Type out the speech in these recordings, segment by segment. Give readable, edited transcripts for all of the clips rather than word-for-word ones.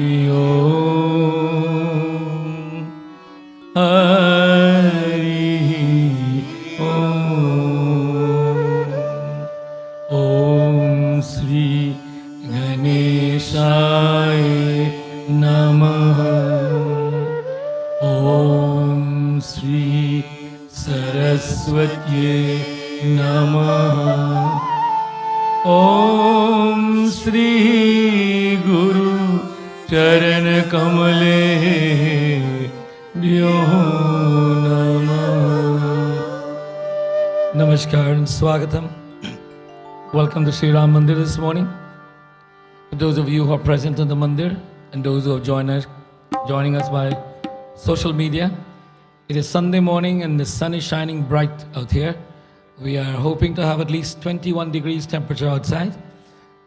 हरि ओम हरि ओम। ओम श्री गणेशाय नमः। ओम श्री सरस्वत्यै नमः। ओम श्री गुरु चरण कमले नमः। Namaskar and Swagatam. Welcome to Sri Ram Mandir this morning. For those of you who are present in the Mandir and those who have joining us by social media, it is Sunday morning and the sun is shining bright out here. We are hoping to have at least 21 degrees temperature outside.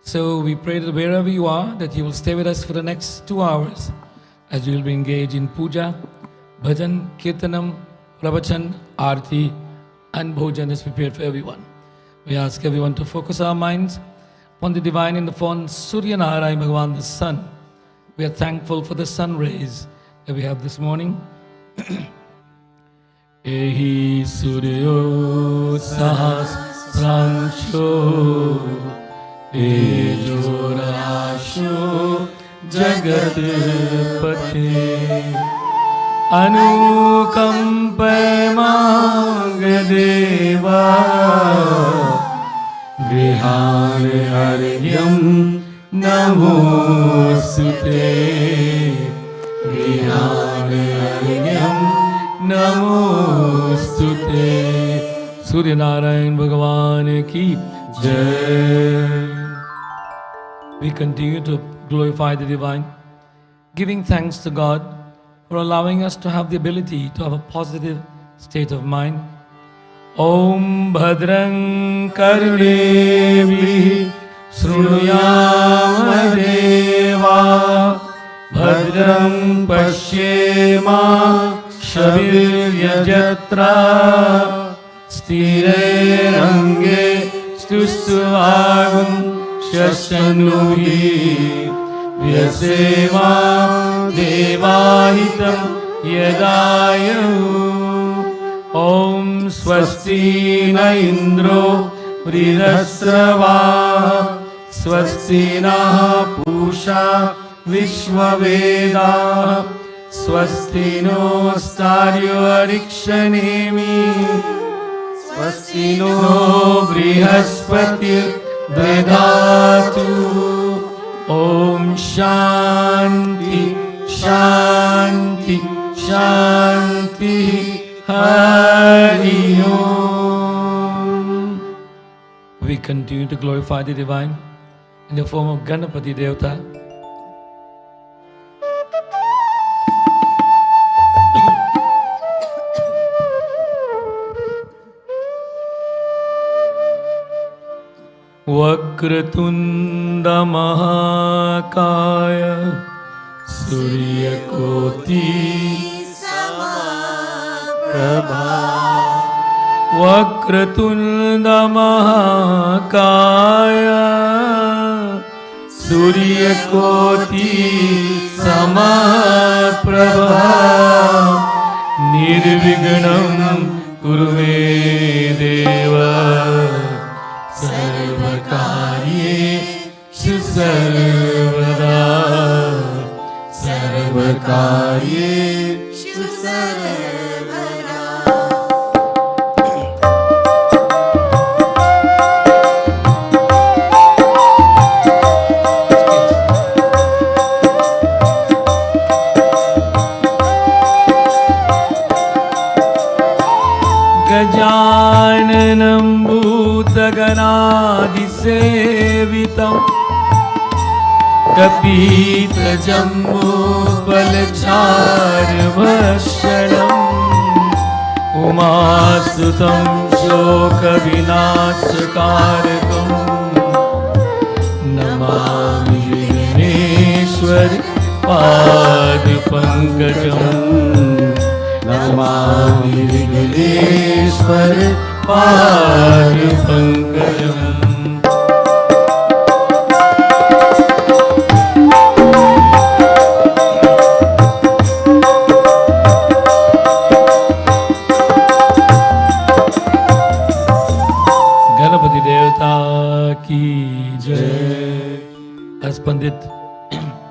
So we pray that wherever you are, that you will stay with us for the next 2 hours as we will be engaged in puja, bhajan, kirtanam, pravachan, aarti and bhojan is prepared for everyone. We ask everyone to focus our minds upon the divine in the form Surya Narayan Bhagavan, the sun. We are thankful for the sun rays that we have this morning. Ehi suryo sahasrancho tejo rasho jagat pate anukampa mangadeva grihan haryam namosute grihan haryam namostute. Surya Narayan Bhagavan ki jai. We continue to glorify the divine, giving thanks to God for allowing us to have the ability to have a positive state of mind. Om Bhadrang Karnevi Shrunuyama Deva Bhadram Pashyema Shaviryajatra Stirerange Stustuvagum Shashanubhi Vyaseva Devahitam Yadayahu. Om Swasti na Indro Vridhasrava Swasti na Pusha Vishwaveda Swasti no Staryo Arikshanemi Swasti no Brihaspati Dvedatu. Om Shanti Shanti Shanti Hari Om. We continue to glorify the divine in the form of Ganapati Devata. Vakratunda Mahakaya Suryakoti Samaprabha. Vakratunda Mahakaya Suryakoti Samaprabha. Nirvignam Kurume Deva Sarvakaryeshu sarvada Sarvakaryeshu sarvada. Gajananam Bhutaganaadisevitam Kapita Jambu Balacharvashanam Umasutam Shoka Vinashakarakam Namami Vigneshwar Pad Pankajam Namami Vigneshwar Pad Pankajam.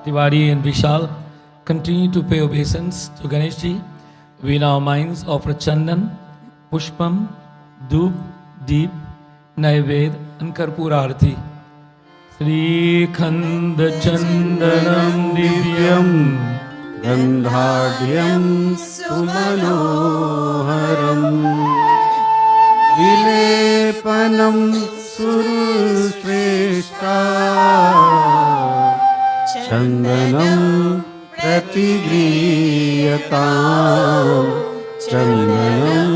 Tiwari and Vishal continue to pay obeisance to Ganesh Ji. We in our minds offer Chandan, Pushpam, Doop, Deep, Naived and Karpura Arati. Sri Khanda Chandanam Divyam Gandhadhyam Sumanoharam Vilepanam Surushreshta Chandanam Pratigriyatam Chandanam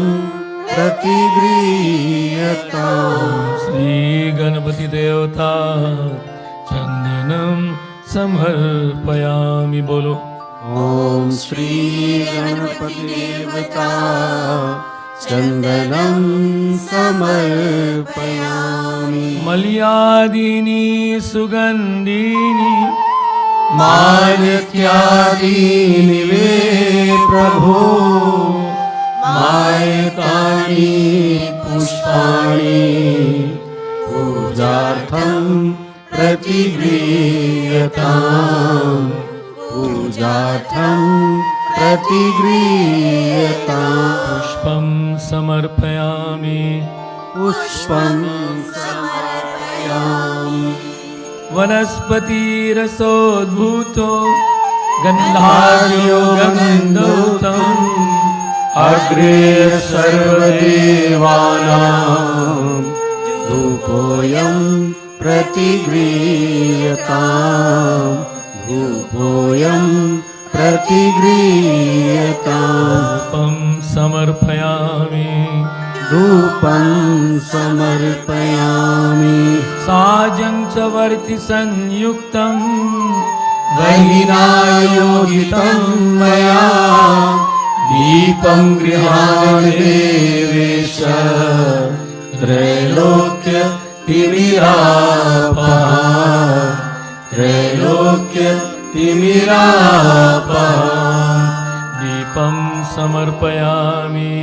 Pratigriyatam Sri Ganapati Devata Chandanam Samarpayami Bolo. Om Shri Ganapati Devata Chandanam Samarpayami Malyadini Sugandhini Malatyadini Ve Prabhu Mayatani Pushpani Pujartham Pratigriyatam Pujartham Pratigriyatam Pushpam Samarpayami Pushpam Samarpayami Vanaspati Rasodbhuto Gandharyo Gandhotam Agre Sarvadevanam Dhupoyam Pratigriyatam Dhupoyam Pratigriyatam Pam Samarpayami Dhupam Samarpayami Sajam Chavarti Sanyuktam Vahinayogitam Maya Deepam Grihanadevesha Trailokya Timirapa Trailokya Timirapa Deepam Samarpayami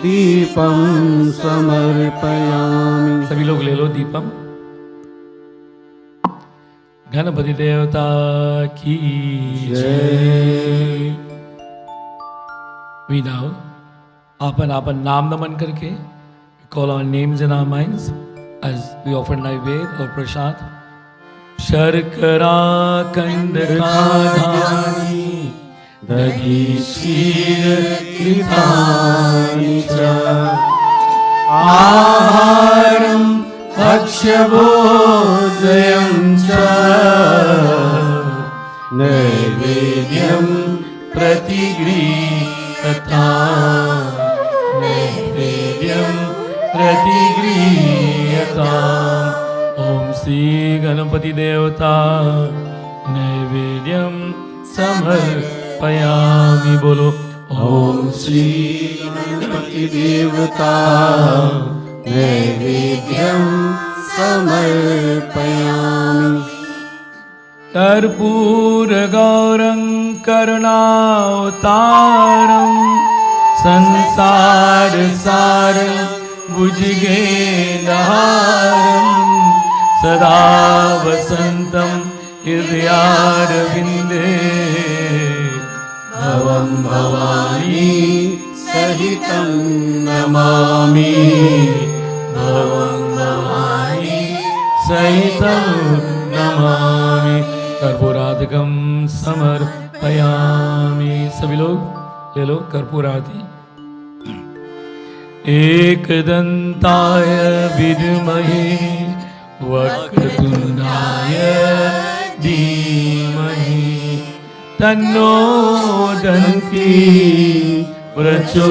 Deepam Samarpayami सभी लोग ले लो दीपम गणपति देवता की जय We now आपन आपन नाम नमन करके call our names in our minds as we offer नैवेद्य और प्रसाद शर्करा कंद खाधानी दधि क्षीर कृतानि च आहारं भक्ष्यभोजनं च नैवेद्यं प्रतिगृह्यताम् नैवेद्यं प्रतिगृह्यताम् ॐ श्री गणपति देवता नैवेद्यं समर्पयामि बोलो ॐ श्री गणपति देवता नैवेद्यं समर्पयामि कर्पूर गौरं करुणावतारं संसार सारं भुजगेन्द्रहारं सदा वसन्तं हृदयारविन्दे भवं भवानी सहितं नमामि भवं भवानी सहितं नमामि कर्पूराधिकं समर्पयामि सभी लोग ले लो कर्पूरादि एकदन्ताय विद्महे वक्रतुण्डाय धीमहि तन्नो दन्ति प्रचोदयात्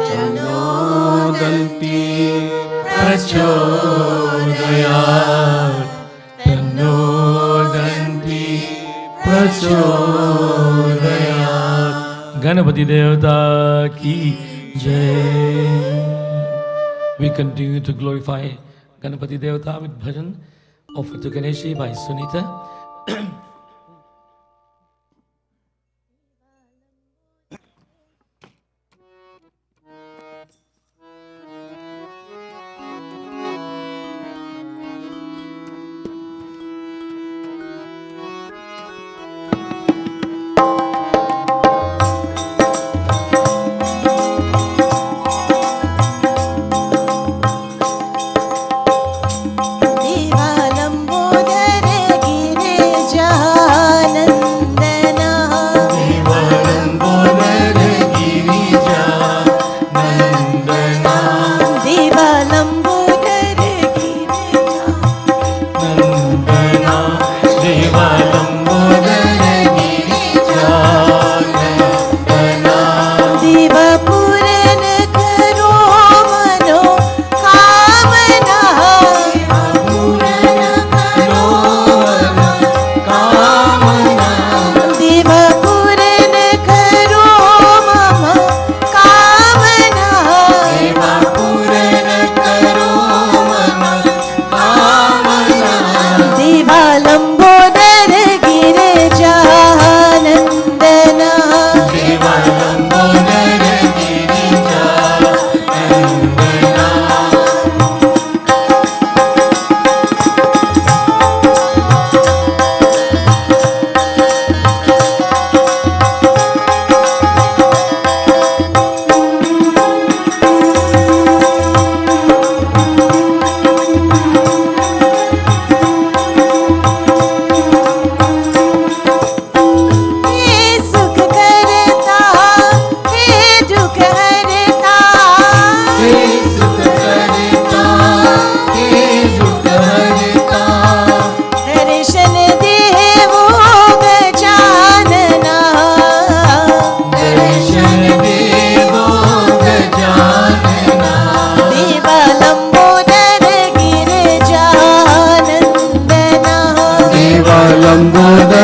तन्नो दन्ति प्रचोदयात् तन्नो दन्ति प्रचोदयात् गणपति देवता की जय. We continue to glorify Ganapati Devata with bhajan offered to Ganeshi by Sunita.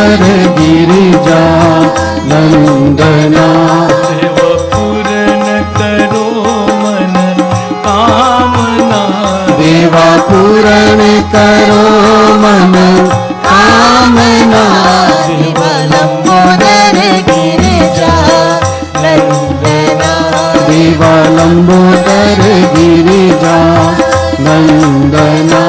Lambodar Girija नंदना देव पूर्ण करो मन कामना देवा पूर्ण करो मन कामना देव लंबोदर गिरिजा नंदना देवा लंबोदर गिरिजा नंदना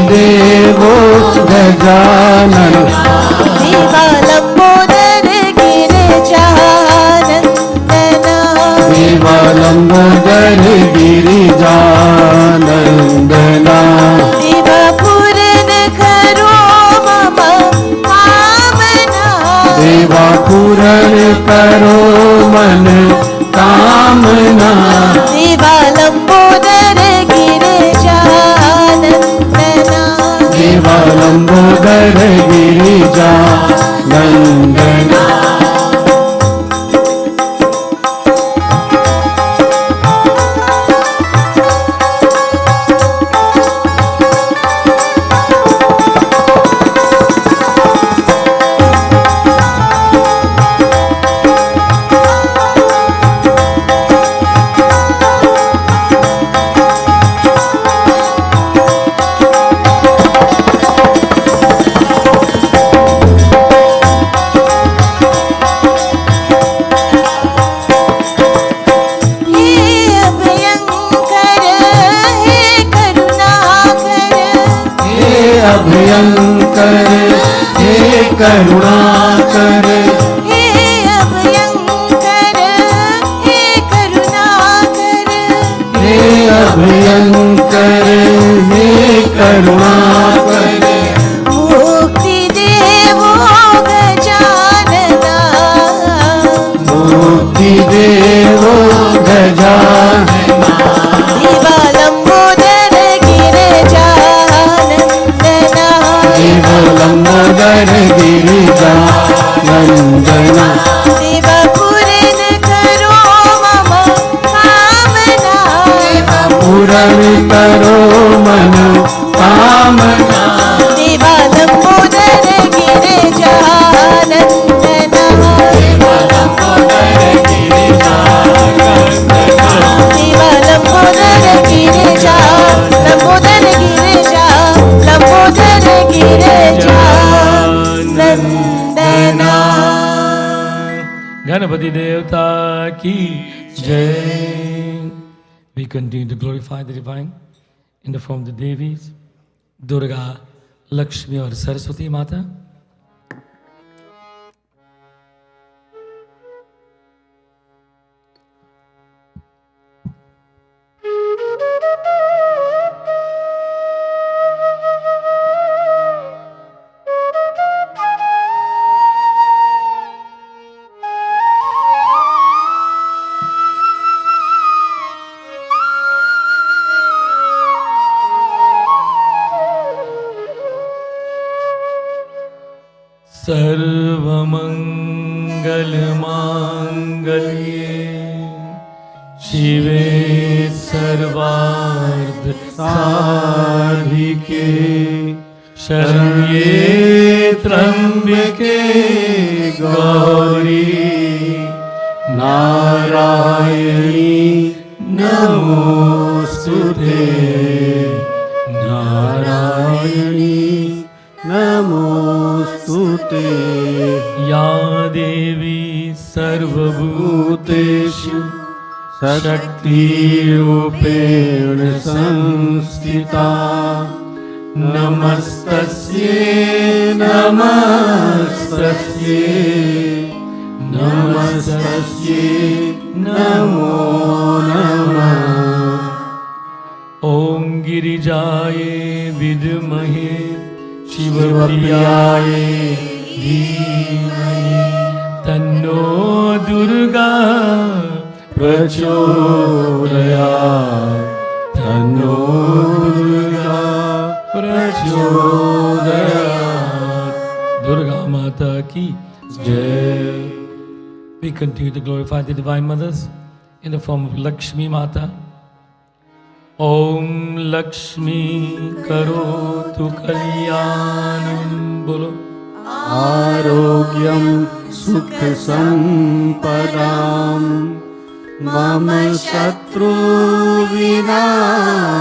देवो गजानन देवा लंबोदर गिरिजा नंदना देवा लंबोदर गिरिजा नंदना देव पूर्ण करो मम कामना देवा पूर्ण करो मन कामना देवा लंबोदर गिरिजा नंदना देवा लंबोदर गिरिजा नंदना अभयंकर हे करुणाकर हे अभयंकर हे करुणाकर हे अभयंकर हे करुणाकर मुक्ति देवो गजानना मुक्ति देवो गजानना देवा लंबोदर गिरिजा नंदना देव लंबोदर गिरिजा नंदना देव पूर्ण करो मम कामना पूर्ण करो मन कामना देवा लंबोदर गिरिजा नंदना देवा लंबोदर गिरिजा लंबोदर गिरिजा नंदना गणपति देवता की जय. We continue to glorify the divine in the form of the Devis, Durga, Lakshmi और सरस्वती माता. सर्वमंगलमांगल्ये शिवे सर्वार्थ साधिके शरण्ये त्र्यंबके गौरी नारायणी नमोस्तुते नारायणी नमोस्तुते या देवी सर्वभूतेषु शक्तिरूपेण संस्थिता नमस्तस्यै नमस्तस्यै नमस्तस्यै नमो नमः। ॐ गिरिजाय विद्महे शिवप्रियाय धीमहि तन्नो दुर्गा प्रचोदयात् तन्नो दुर्गा प्रचोदयात्। Durga Mata ki jai. We continue to glorify the Divine Mothers in the form of Lakshmi Mata. Om Lakshmi Karotu Kalyanam. Bolo. आरोग्यं सुख संपदां मम शत्रु विनाशाय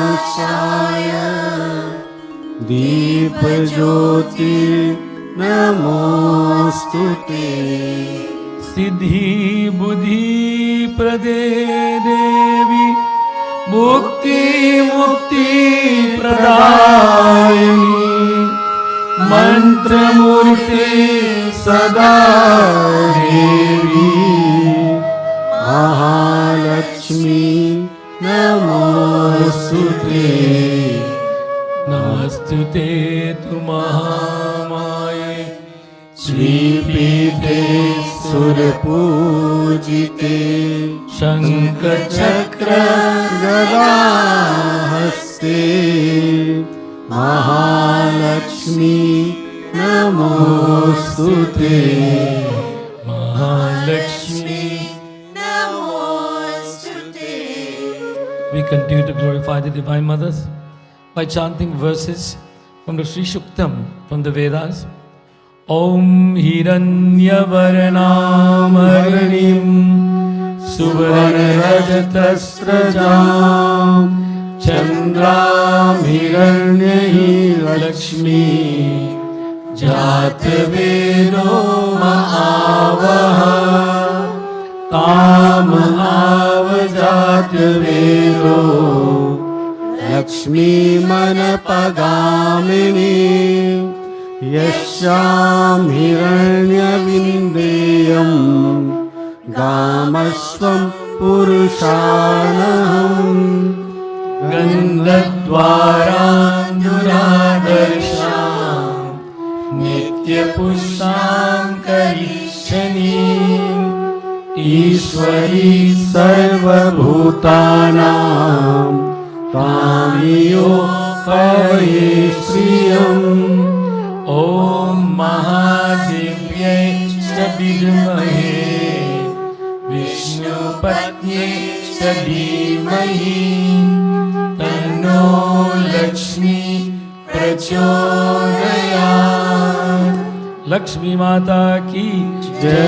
दीपज्योति नमोस्तुते। सिद्धि बुद्धि प्रदे देवी मुक्ति मुक्ति प्रदायिनी मंत्रमूर्ति सदा देवी महालक्ष्मी नमोस्तुते। नमस्तुते तु महामाये श्रीपीठे सुरपूजिते शङ्खचक्र गदाहस्ते महालक्ष्मी नमोस्तुते। Mahalakshmi Namostute. We continue to glorify the Divine Mothers by chanting verses from the Sri Shuktam from the Vedas. Om Hiranyavarnam सुवर्णरजतस्रजां चन्द्रां हिरण्यहि Lakshmi जातवेदो महावः ताम आवजातवेदो लक्ष्मी मनपगामिनी यस्यां हिरण्यविन्देयं गामस्वं पुरुषाणहम् गन्धद्वारान्धुरादर्शां नित्यपुष्टां करिष्यनीं ईश्वरी सर्वभूतानां तामियो हये श्रियम् ॐ महादेव्यै च विद्महे विष्णुपत्न्यै च धीमहि तन्नो लक्ष्मी प्रचोदयात्। लक्ष्मी माता की जय।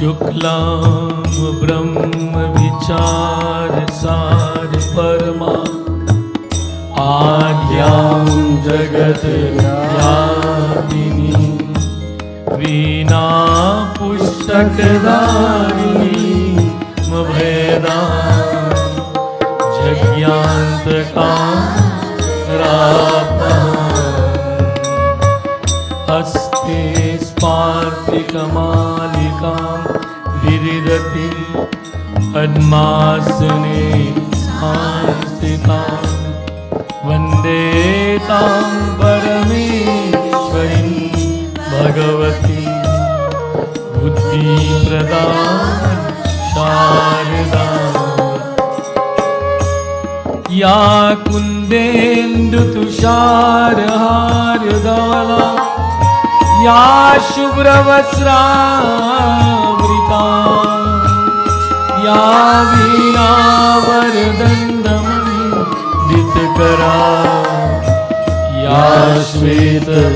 शुक्लां ब्रह्म विचार सार परमा आद्यां जगत व्यापिनी वीणा पुस्तकधारिणी भेदा हस्ते स्पार्तिकमालिकां विदधति पद्मासने संस्थितां वन्दे तां परमेश्वरीं भगवती बुद्धिप्रदां शारदां या कुन्देन्दुतुषारहारधवला या शुभ्रवस्त्रावृता या वीणावरदण्डमण्डितकरा या श्वेतपद्मासना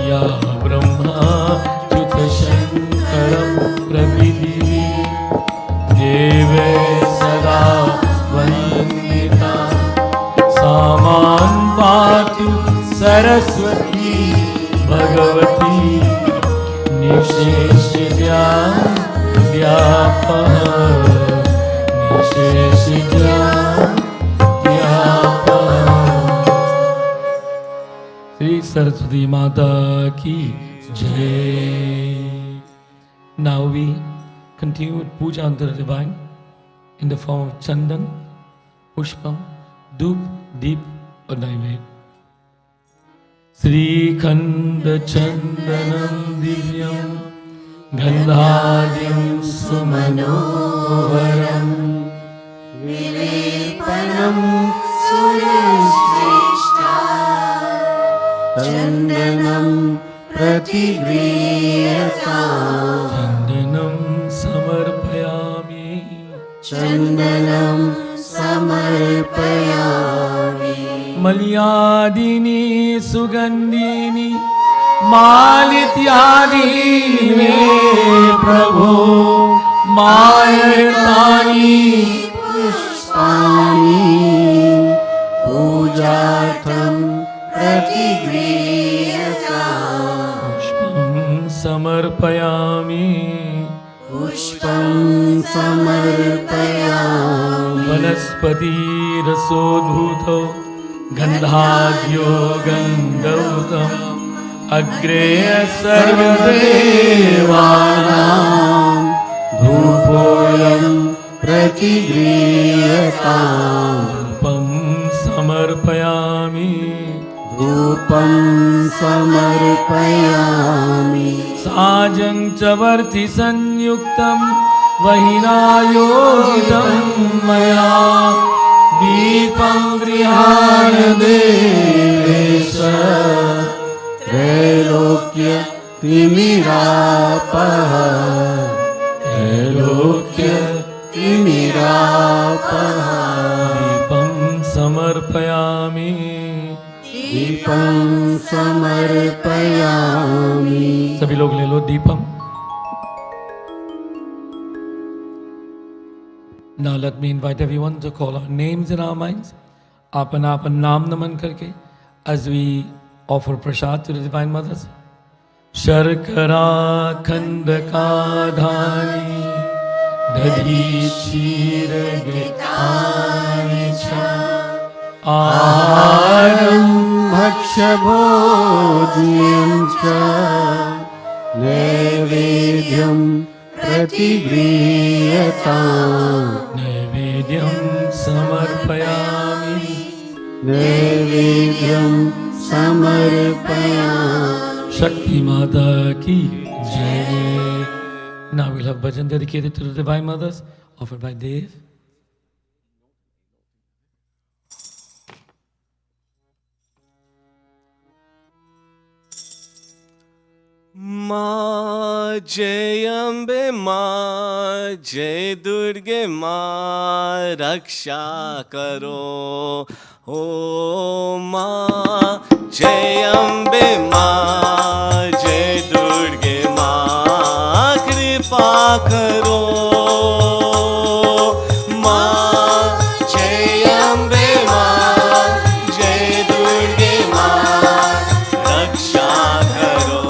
या श्री सरस्वती माता की जय. Now we continue with puja unto the divine in the form of chandan, pushpam, dup, deep or naivedya. Sri Khanda Chandanam Divyam Gandhadyam Sumanovaram Vilepanam Sureshta Chandanam Pratigriyata Chandanam Samarpayami Chandanam Samarpayami Malyadini Sugandhini Malityadini Prabhu Mayatani Pushpani Pujatam Pratigriyata Pushpam Samarpayami Pushpam Samarpayami Vanaspati Rasodhuto Gandhadyo Gandhautam Agreya Sarvadevanam Dhupoyam Pratigriyatam Dhupam Samarpayami Dhupam Samarpayami Sajang Chavarti Sanyuktam Vahinayogitam Maya Deepam Grihana Devesa Trailokya Timirapaha Trailokya Timirapaha Deepam Samarpayami Deepam Samarpayami सभी लोग ले लो Deepam. Now let me invite everyone to call our names in our minds. Apan naam naman karke as we offer prasad to the Divine Mothers. Sharkara Khandaka Dhani Dadhi Shira Gitani Cha Aharam Bhakshabhodhyam cha Naivedyam Pratigriyatam Naivedyam Samarpayami Naivedyam Samarpayami Shakti Mata ki Jai. Now we'll have bhajan dedicated to the Divine Mothers, offered by Dev. माँ जय अम्बे माँ जय दुर्गे माँ रक्षा करो ओ माँ जय अम्बे माँ जय दुर्गे माँ कृपा करो माँ जय अम्बे माँ जय दुर्गे माँ रक्षा करो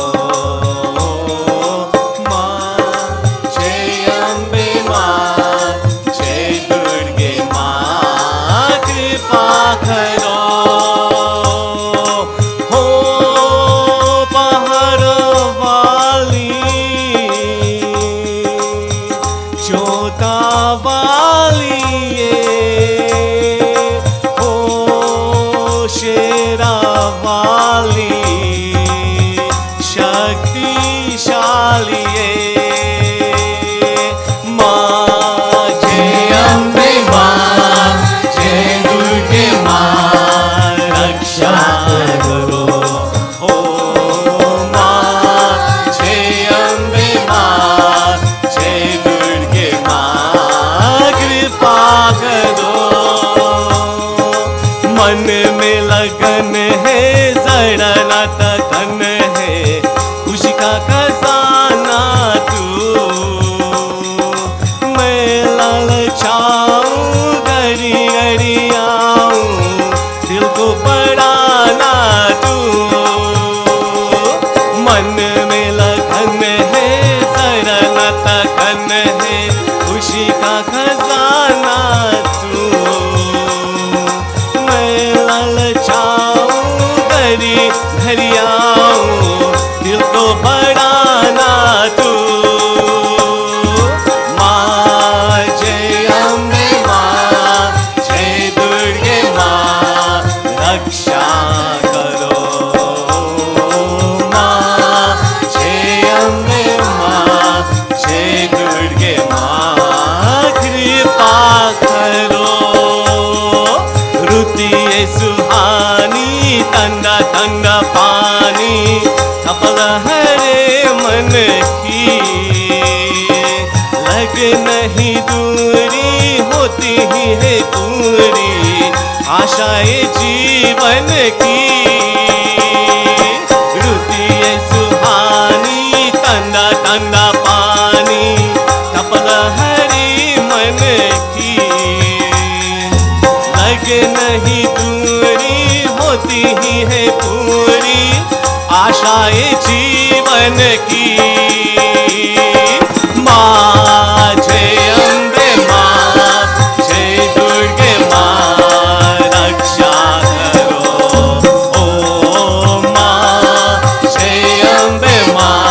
लगे नहीं दूरी होती ही है पूरी आशाएं जीवन की। रुती है सुहानी ठंडा ठंडा पानी तपल हरी मन की। लगे नहीं दूरी होती ही है पूरी आशाएं जीवन की। माँ जय अम्बे माँ जय दुर्गे माँ रक्षा करो। ओ माँ जय अम्बे माँ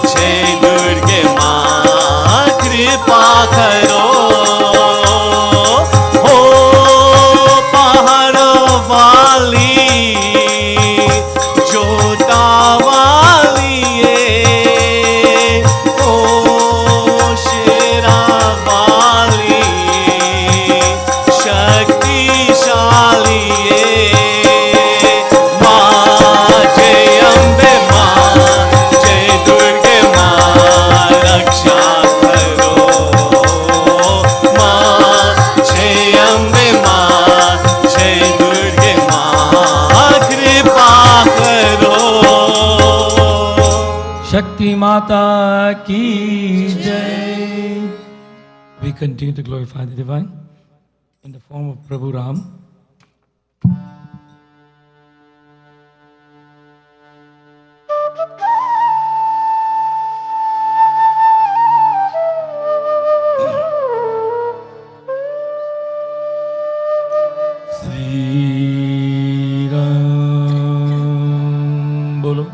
जय दुर्गे माँ कृपा करो। हो पहाड़ वाली जोता वाली शक्ति माता की जय. We continue to glorify the divine in the form of Prabhu Ram. Sri Ram bolo.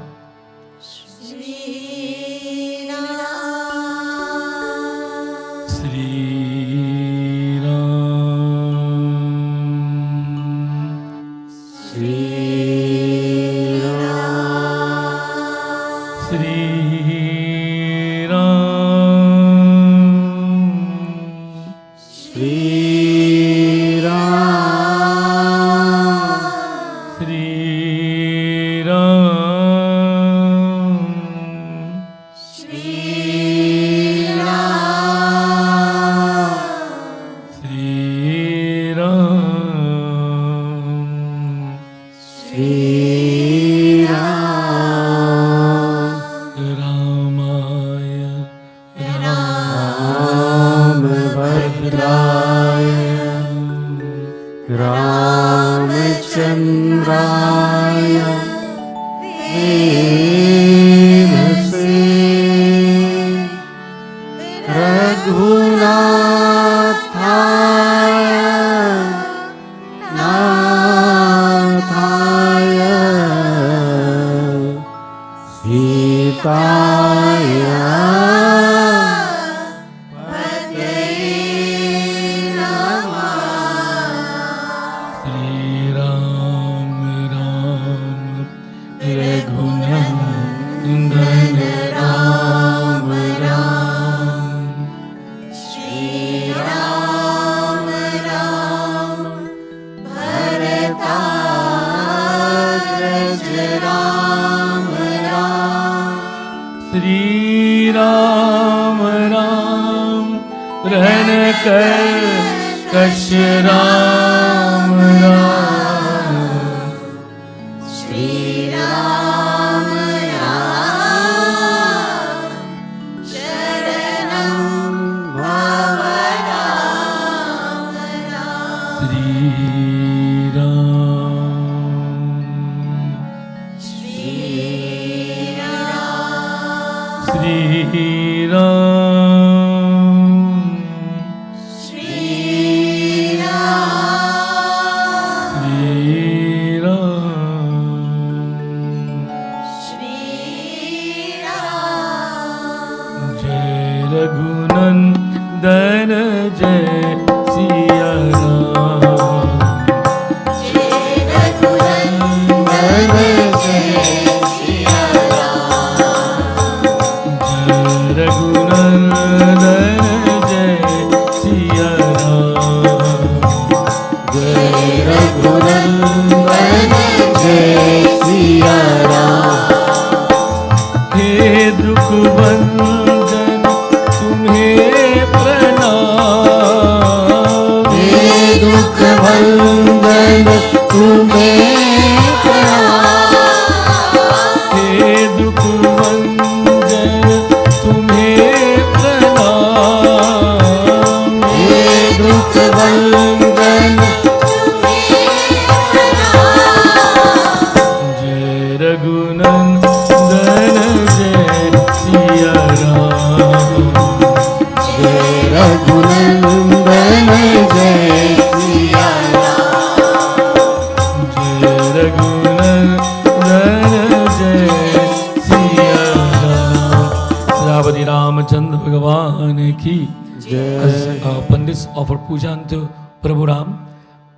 Sitapati Ramachandra Bhagavan ki. As Pandits offer Pujan to Prabhu Ram,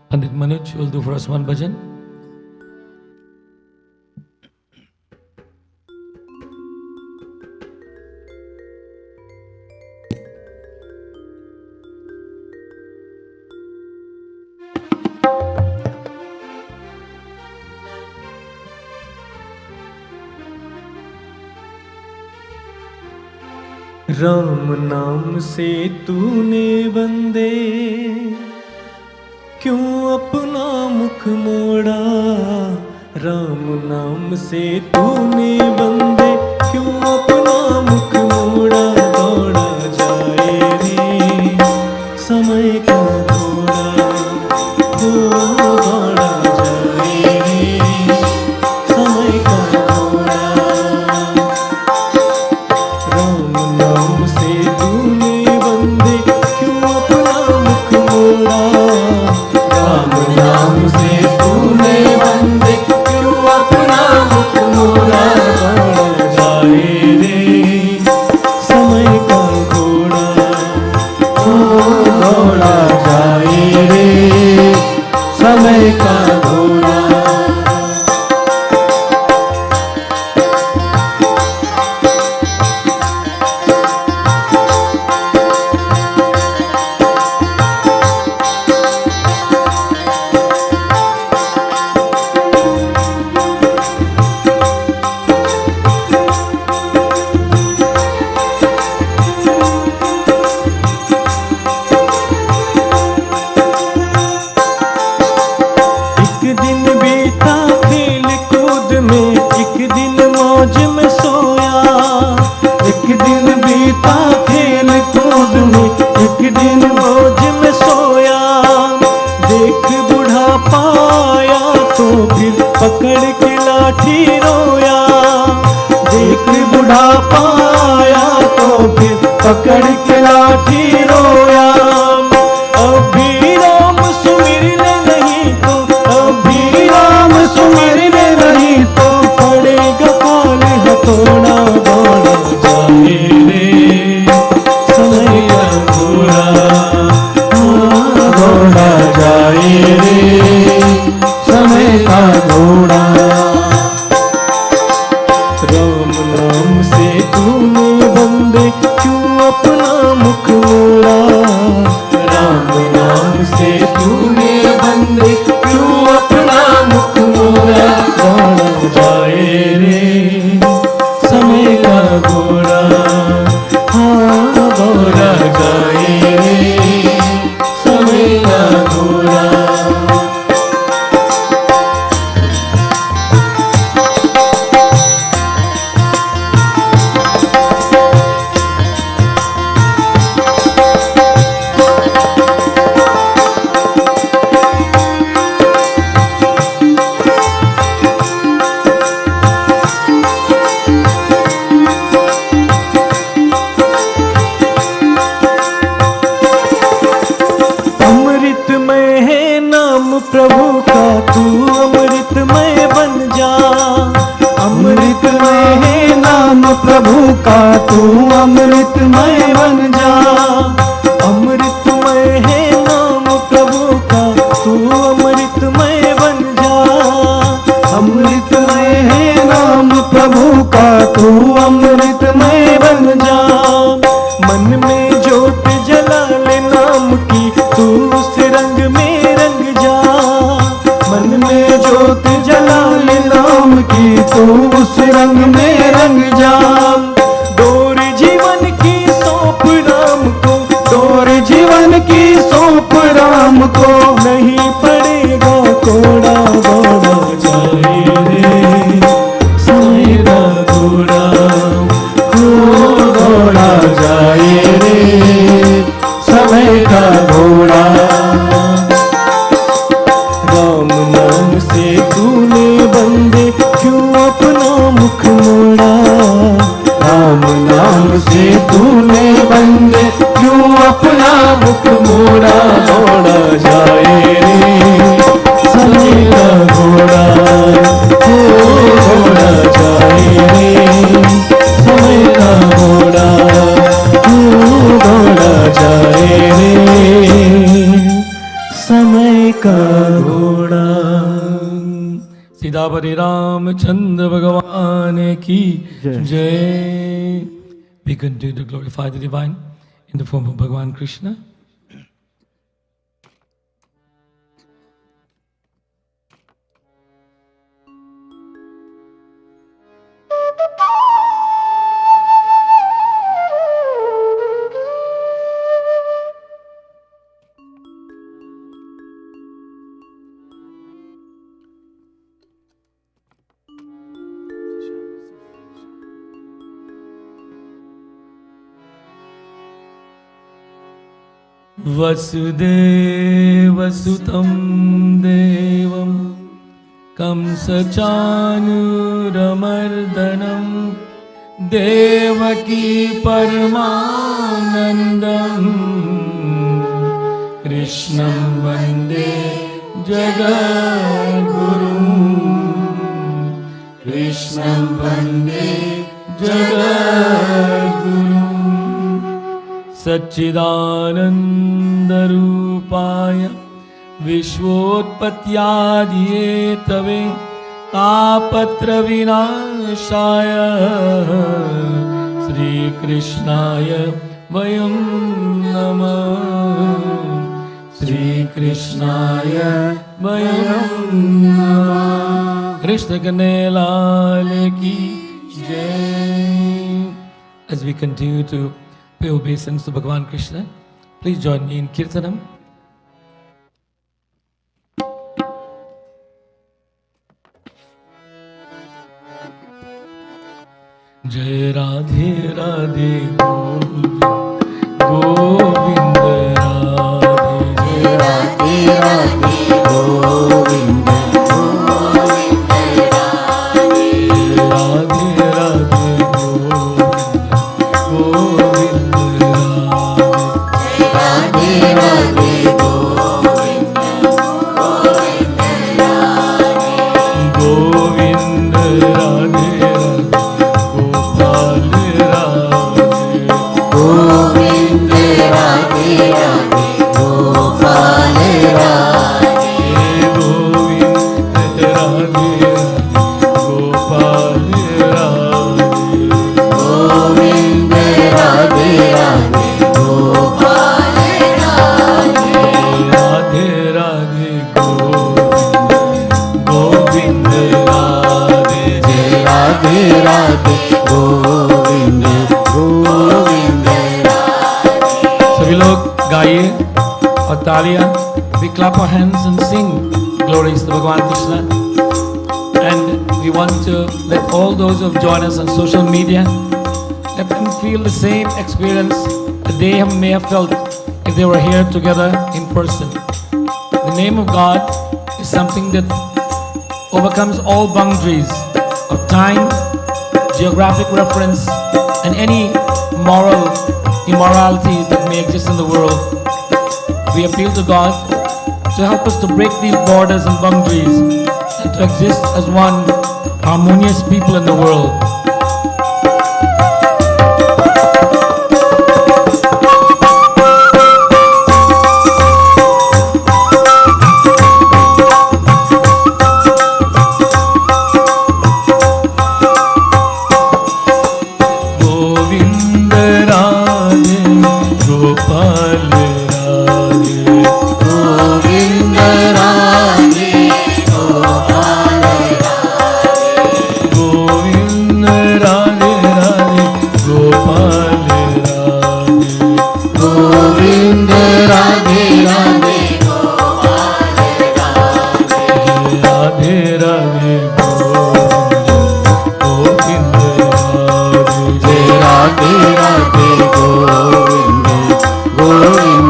Pandit Manoj will do for us one bhajan. Ram नाम से तूने बंदे क्यों अपना मुख मोड़ा। राम नाम से तूने बंदे क्यों अपना मुख मोड़ा। दौड़ा जाए रे समय का घोड़ा, हो दौड़ा जाए रे समय का घोड़ा। राम नाम से तूने बंदे क्यों अपना मुख मोड़ा। राम नाम से तूने बंदे क्यों अपना मुख मोड़ा। दौड़ा जाए रे समय का घोड़ा, ओ दौड़ा जाए रे समय का घोड़ा। पकड़ के लाठी रोया। देख बुढ़ा पाया तो फिर पकड़ के लाठी रोया। अभी राम सुमिर ले नहीं तो, अभी राम सुमिर ले नहीं तो पड़ेगा काल हथौड़ा। दौड़ा जाए रे समय का घोड़ा, दौड़ा जाए रे समय का घोड़ा। राम नाम से तूने बंदे क्यों अपना मुख मोड़ा। राम नाम से तूने बंदे क्यों अपना मुख मोड़ा। दौड़ा जाए रे समय का घोड़ा, हाँ दौड़ा जाए रे समय का घोड़ा। प्रभु का तू अमृतमय बन जा। अमृतमय है नाम प्रभु का तू अमृतमय बन जा। अमृतमय है नाम प्रभु का तू अमृतमय बन जा। अमृतमय है नाम प्रभु का तू अमृतमय बन जा। मन में ज्योत जला ले नाम की तू उस रंग में रंग जा। मन में ज्योत जला ले नाम की तू उस रंग में रंग जा। डोर जीवन की सौंप राम को, डोर जीवन की सौंप राम को नहीं पड़ेगा कोड़ा। दौड़ा जाए रे समय का घोड़ा, हो दौड़ा जाए रे सियापति रामचंद्र भगवान की जय. We continue to glorify the divine in the form of Bhagavan Krishna. वसुदेवसुतं देवं कंसचाणूरमर्दनं देवकी परमानन्दं कृष्णं वन्दे जगद्गुरुं. कृष्णं वन्दे जगद्गुरुं. सच्चिदानन्दरूपाय विश्वोत्पत्त्यादिहेतवे तापत्रविनाशाय श्रीकृष्णाय वयं नमः. श्रीकृष्णाय वयं नमः. कृष्ण कन्हैया लाल की जय. As we continue to pay obeisance to Bhagavan Krishna, please join me in Kirtanam. Jai Radhe Radhe Govind Radhe. Jai Radhe Radhe Govind Govind Radhe. Radhe Radhe Govind Radhe Radhe Govind Govind Radhe. Govind Radhe Gopal Radhe. Govind Radhe Radhe Gopal Radhe. Govind Radhe Gopal Radhe. Govind Radhe Radhe Gopal Radhe. Radhe Radhe Govind Radhe. Jai Radhe Radhe Govind Govind Radhe. सभी लोग गाइए और तालियां. We clap our hands and sing glories to Bhagavan Krishna. And we want to let all those who have joined us on social media, let them feel the same experience that they may have felt if they were here together in person. The name of God is something that overcomes all boundaries of time, geographic reference, and any moral immoralities that may exist in the world. We appeal to God to help us to break these borders and boundaries and to exist as one harmonious people in the world. Govind Radhe Gopal Radhe. Govind Radhe Gopal Radhe. Govind Radhe Radhe Gopal Radhe. Govind Radhe Radhe Gopal Radhe. Radhe Radhe Govind Radhe. Radhe Radhe Govind Govind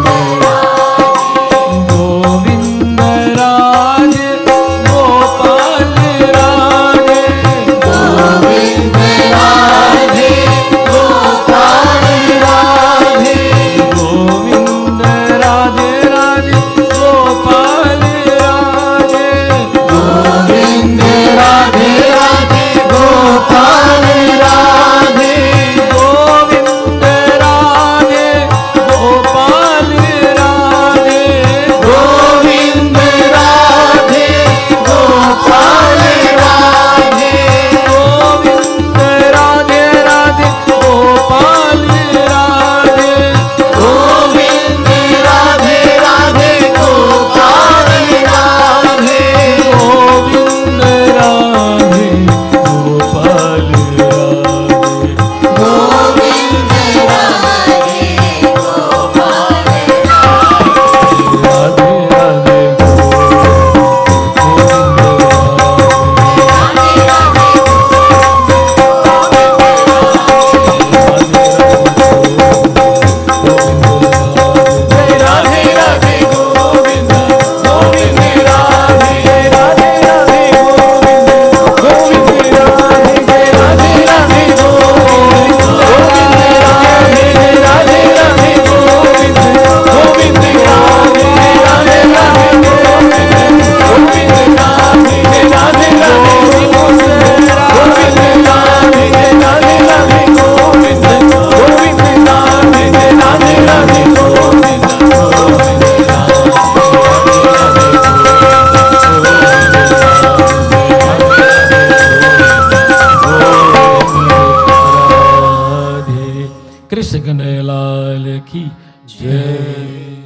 Lal ki Jai.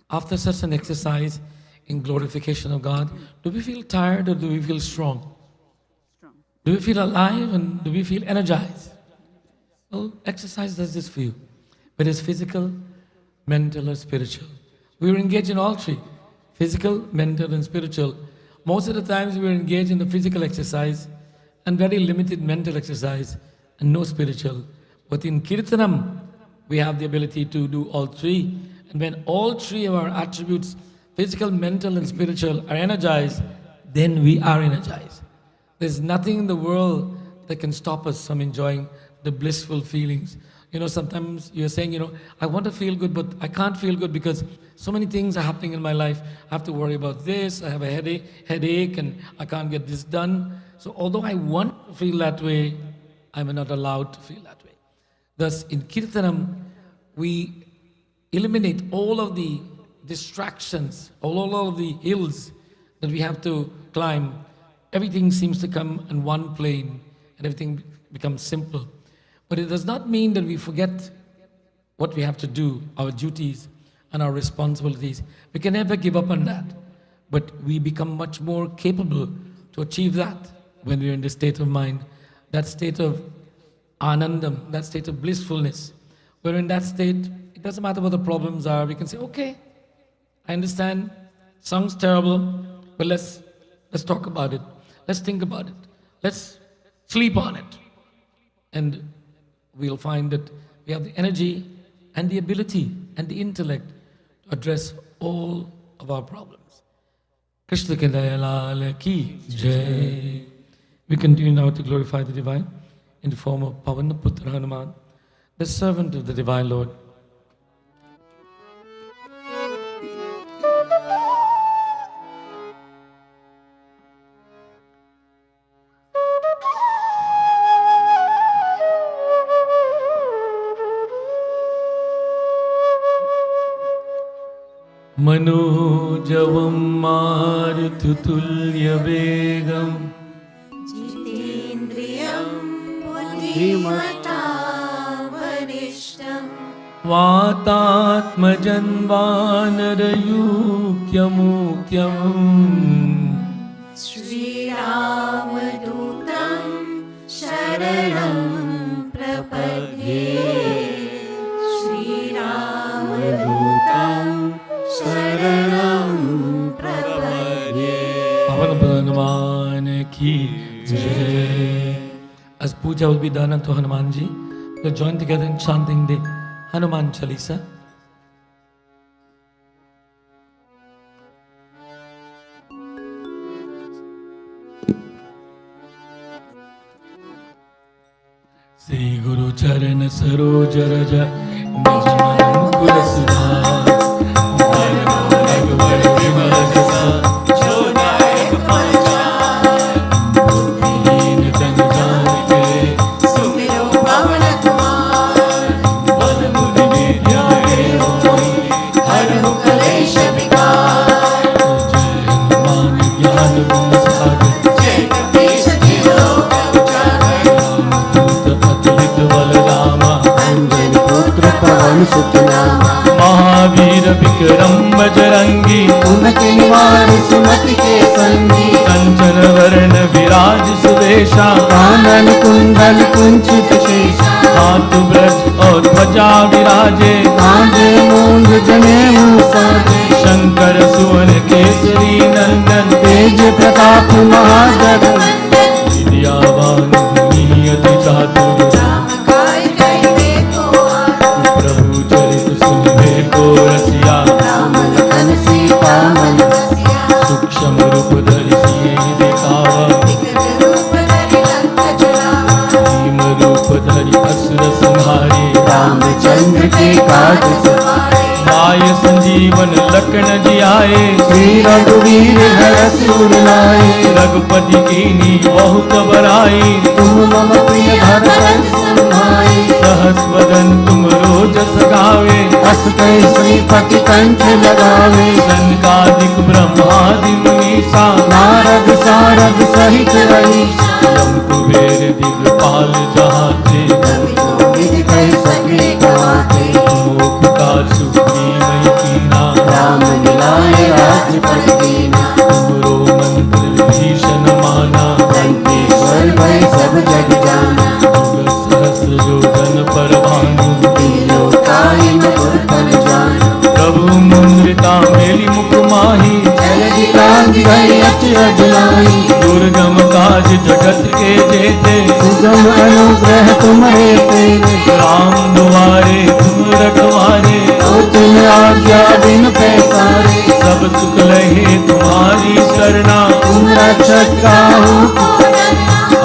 After such an exercise in glorification of God, do we feel tired or do we feel strong? Do we feel alive and do we feel energized? Well, exercise does this for you, whether it's physical, mental or spiritual. We are engaged in all three, physical, mental and spiritual. Most of the times we are engaged in the physical exercise and very limited mental exercise and no spiritual. But in Kirtanam, we have the ability to do all three. And when all three of our attributes, physical, mental and spiritual, are energized, then we are energized. There's nothing in the world that can stop us from enjoying the blissful feelings. You know, sometimes you're saying, I want to feel good, but I can't feel good because so many things are happening in my life. I have to worry about this, I have a headache, and I can't get this done. So although I want to feel that way, I'm not allowed to feel that way. Thus, in Kirtanam, we eliminate all of the distractions, all of the hills that we have to climb. Everything seems to come in one plane and everything becomes simple. But it does not mean that we forget what we have to do, our duties and our responsibilities. We can never give up on that. But we become much more capable to achieve that when we're in the state of mind, that state of anandam, that state of blissfulness. Where in that state, it doesn't matter what the problems are. We can say, okay, I understand, sounds terrible, but let's talk about it. Let's think about it. Let's sleep on it. And we'll find that we have the energy and the ability and the intellect to address all of our problems. Krishna Lal ki Jai. We continue now to glorify the Divine in the form of Pavana Putra Hanuman, the servant of the Divine Lord. मनोजवं मारुततुल्यवेगं जितेन्द्रियं बुद्धिमतां वरिष्ठं वातात्मजं वानरयूक्यमुख्यम् श्रीरामदूतं शरणं प्रपद्ये श्रीरामदूतं शरणं प्रपद्ये. Pavana Hanuman ki Jai. As puja will be done unto Hanumanji, we'll join together in chanting the Hanuman Chalisa. Sri Guru Charana Saroja Raja Nijman Mukula Sudha Mahavir Vikram Bajrangi उनके निवार सुमति के संगी कंचन वर्ण विराज सुवेशा कानन कुंडल कुंचित केशा हाथ ब्रज और ध्वजा विराजे कांधे मूंज जनेऊ साजे शंकर सुवन केसरी नंदन तेज प्रताप महाजगवंदन विद्यावान गुणीयति चातुर काय करिवे को प्रभु चरित सुनिवे को रसिया राम लखन सीता मन बसिया सूक्ष्म रूप धरि सिए दिखावा विकट रूप धरि लंक जलावा भीम रूप धरि असुर संहारे रामचंद्र के काज सवारे माय संजीवन लखन जियाए श्री रघुवीर हरष उर लाए रघुपति कीनी बहुत बड़ाई तुम मम प्रिय भरत समाई सहस वदन तुम रोज सगावे अस कई श्रीपति कंठ लगावे सनकादिक ब्रह्मादि मुनीसा नारद सारद सहित रही यम कुबेर दिगपाल जहाँ ते विधि कहि सके गवाते। उपकार सुखी नहीं कीना, राम मिलाए राजपद दीना। तुमरो मंत्र भीषण माना, लंकेश्वर भय सब जग जाना। सहस्र योजन पर भानु, तीनों काई न दुर्बल जानो। प्रभु मुद्रिका मेली मुख माही, चल दिलांग गई अचरज लाई। दुर्गम काज जगत के जेते, सुगम अनुग्रह तुम्हारे तेरे, राम दुआरे तुम रखवारे। तो तुम आज्ञा बिन पैसारे। सब सुख लहे तुम्हारी शरणा, तुम रक्षक काहू को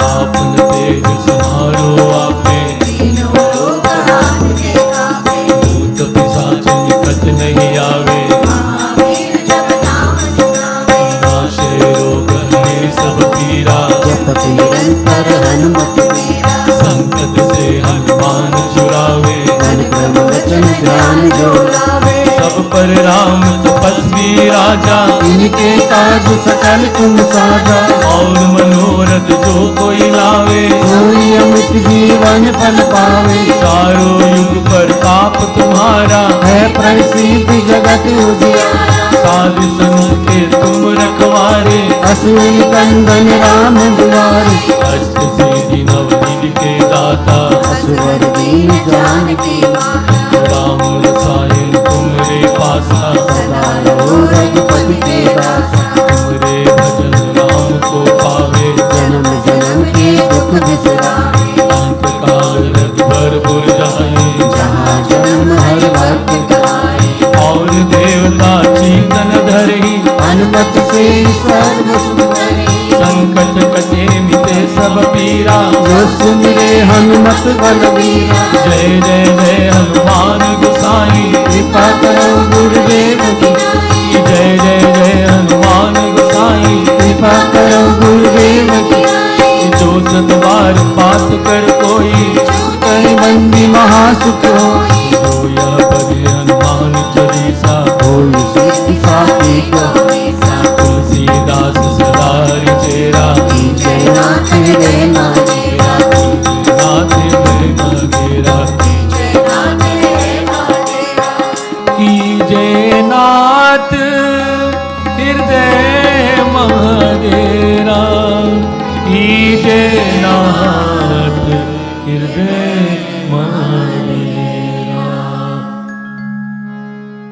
आपन तेज समारो आपे। तीनों लोक हाथ के काबे। भूत पिशाच निकट नहीं आवे, महावीर जब नाम सुनावे। नाशे रोग हरे सब पीरा। जपत निरंतर हनुमत मेरा संकट से हनुमान छुड़ावे, मन क्रम वचन ध्यान जो लावे। सब पर राम तपस्वी राजा। इनके काज सकल तुम साजा। और मनोरथ जो कोई लावे, सोई अमित जीवन फल पावे। चारों युग पर ताप तुम्हारा, है प्रसिद्ध जगत उजियारा। साध संत के तुम रखवारे। असुरी कंदन राम दुआरे। अष्ट सिद्धि नवनिधि के दाता, असुर दीन जानकी माता। राम रसायन तुमरे पासा। सदा रहो रघुपति के दासा। तुमरे भजन राम को पावे, जन्म जन्म के दुख बिसरावे। अंत काल रघुबर पुर जाए। जहाँ जन्म हर भक्त गाए। और देवता चिंतन धरही, हनुमत से सर्व सुंदरी। संकट कटे मिटे सब पीरा। जो सुमिरे हनुमत बलवीरा। जय जय जय हनुमान गोसाई, कृपा करो गुरुदेव की नाई। जय जय जय हनुमान गोसाई। कृपा करो गुरुदेव की नाई। जो सत बार पाठ कर कोई, कहीं बंदी महासुख होई। जो यह पढ़े हनुमान चालीसा। होई सिद्धि साथी को हमेशा। तुलसीदास सदा रिचेरा, जय नाथ हृदय मांगेरा। नाथ में मगेरा। जय नाथ रे मातेरा। की जय नाथ हृदय मगेरा। की जय नाथ हृदय मगेरा।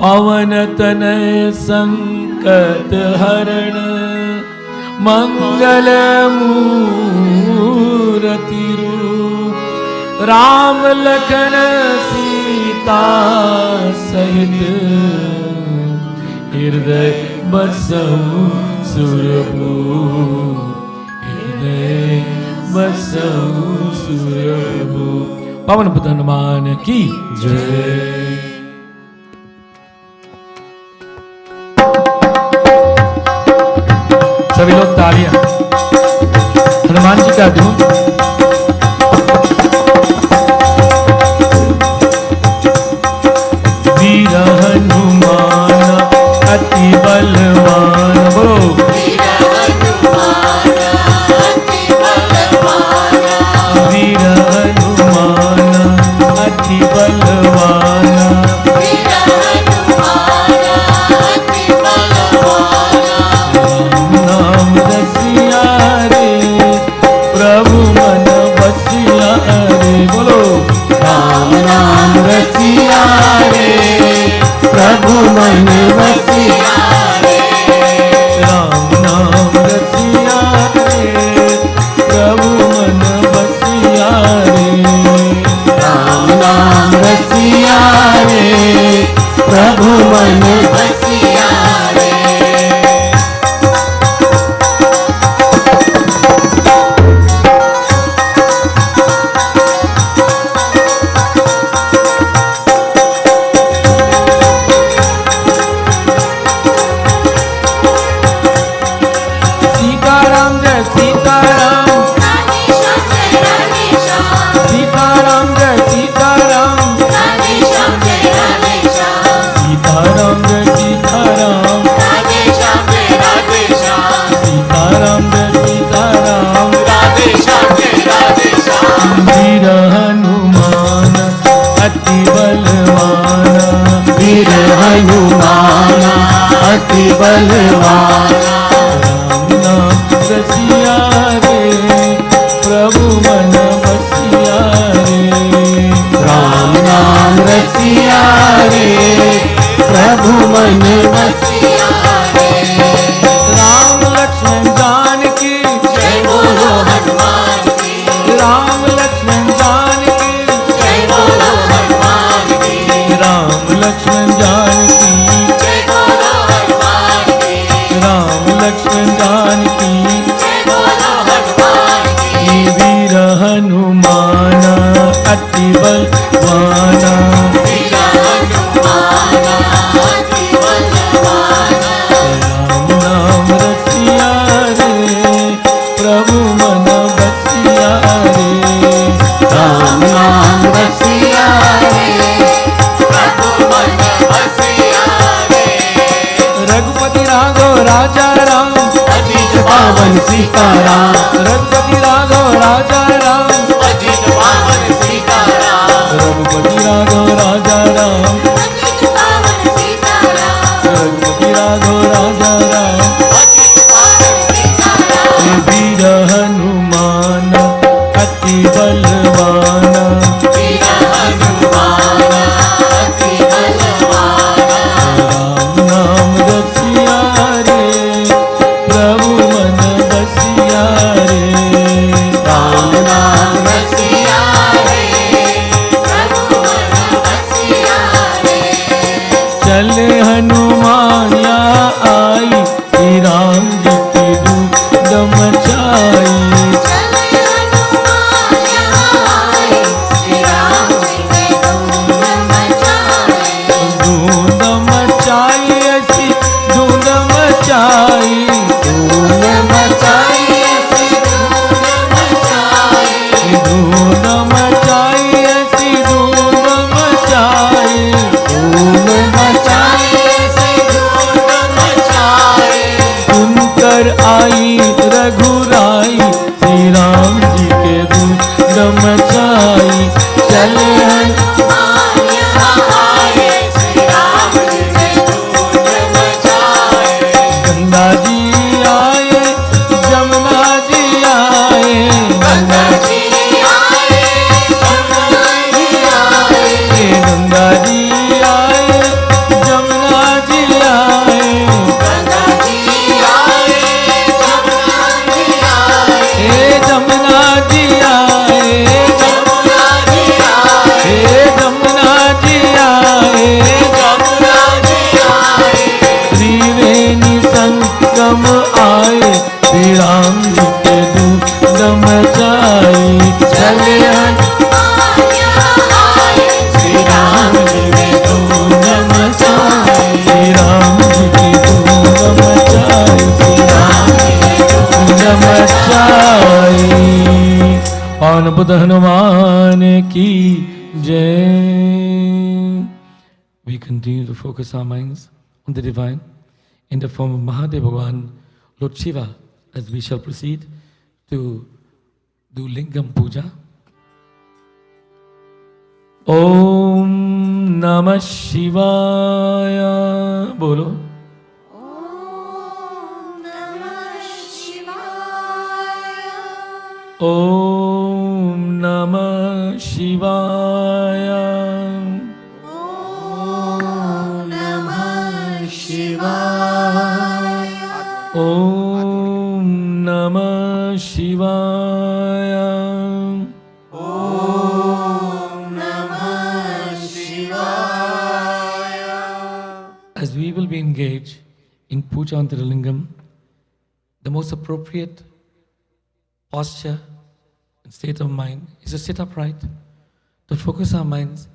पवन तनय संकट हरण, मंगल मूरति रूप। राम लखन सीता सहित, हृदय बसहु सुरभूप। हृदय बसहु सुरभूप। पवन पुत्र हनुमान की जय। सभी लोग तालियां हनुमान जी का धूम। वीर हनुमान अति बलवान, बोलो वीर हनुमान अति बलवान। वीर हनुमान अति बलवान। वीर हनुमान अति बलवान। नाम रसिया रे, प्रभु मन बसिया रे, बोलो राम नाम रसिया रे। प्रभु मन बसिया रे। राम नाम रसिया रे, प्रभु मन बसिया रे। राम नाम रसिया रे। प्रभु मन बसिया रे। बलवाना, वीर हनुमाना अति बलवाना। राम नाम रसिया रे प्रभु मन बसिया रे। राम नाम रसिया रे प्रभु मन बसिया रे। राम लक्ष्मण जानकी जय बोलो हनुमान की, राम लक्ष्मण जानकी जय बोलो हनुमान की, राम लक्ष्मण जानकी जय बोलो हनुमान की, राम लक्ष्मण जानकी जय बोलो हनुमान की। वीर हनुमाना अति बलवाना। वीर हनुमाना अति बलवाना। राम नाम रसिया रे प्रभु मन बसिया रे। राम नाम रसिया रे प्रभु मन बसिया रे। रघुपति राघव राजा राम, अजित पावन सीताराम। रघुपति राघव राजा राम, अजित पावन सीताराम। रघुपति राघव राजा राम, अजित पावन सीताराम। रघुपति राघव राजा राम। अजित पावन सीताराम। वीर हनुमान अति बलवाना। वीर हनुमाना अति बलवाना। राम नाम रसिया रे प्रभु मन बसिया रे। राम नाम रसिया रे प्रभु मन बसिया रे। चले हनुमान यहाँ आई, श्री राम जी की दूध मचाई। चले हनुमान यहाँ आए, श्री राम जी ने धूम मचाए। धूम मचाई ऐसी धूम मचाई। धूम मचाई ऐसी धूम मचाए। धूम मचाई ऐसी धूम मचाई। धूम मचाई ऐसे धूम मचाए। सुनकर आई रघुराई, श्री राम जी के दूध मचाई। चले हनुमान यहाँ आए, श्री राम जी ने धूम मचाए। गंगा जी आए, जमुना जी आए। गंगा जी आए, जमुना जी आए। गंगा जी आए, जमुना जी आए। गंगा जी आए, जमुना जी आए। हे जमुना जी आए, जमुना जी आए, हे जमुना जी आए। जमुना जी आए। त्रिवेणी संगम आए, श्री राम जी के दूध मचाई। चले हनुमान यहाँ आए, श्री राम जी ने धूम मचाए। श्री राम जी की दूध मचाई। श्री राम जी ने धूम दूध मचाई। पवन बुध हनुमान की जय। We continue to focus our minds on the divine in the form of Mahadev Bhagavan, Lord Shiva, as we shall proceed to do Lingam Puja. Om Namah Shivaya. Bolo. Om Namah Shivaya. Om Namah Shivaya. Om Namah Shivaya. Om Namah Shivaya. Om Namah Shivaya. As we will be engaged in Puja on the Lingam, the most appropriate posture and state of mind is to sit upright, to focus our minds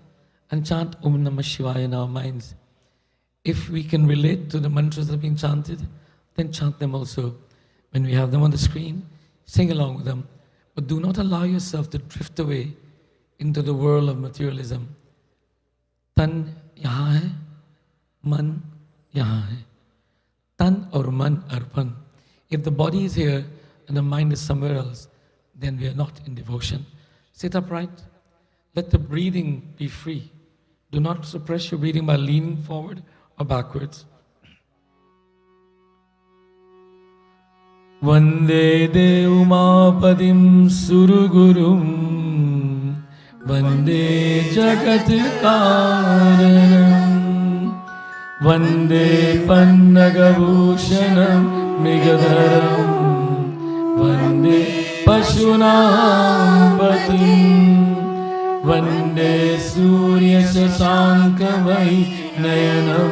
and chant Om Namah Shivaya in our minds. If we can relate to the mantras that are being chanted, then chant them also. When we have them on the screen, sing along with them. But do not allow yourself to drift away into the world of materialism. Tan yahan hai, man yahan hai. Tan or man arpan. If the body is here and the mind is somewhere else, then we are not in devotion. Sit upright. Let the breathing be free. Do not suppress your breathing by leaning forward or backwards. Vande Devmapadim Surugurum Vande Jagatkaranam Vande Pannagabhushanam Mrigadharam Vande Pashunam Patim Vande Surya Sasankamai Nayanam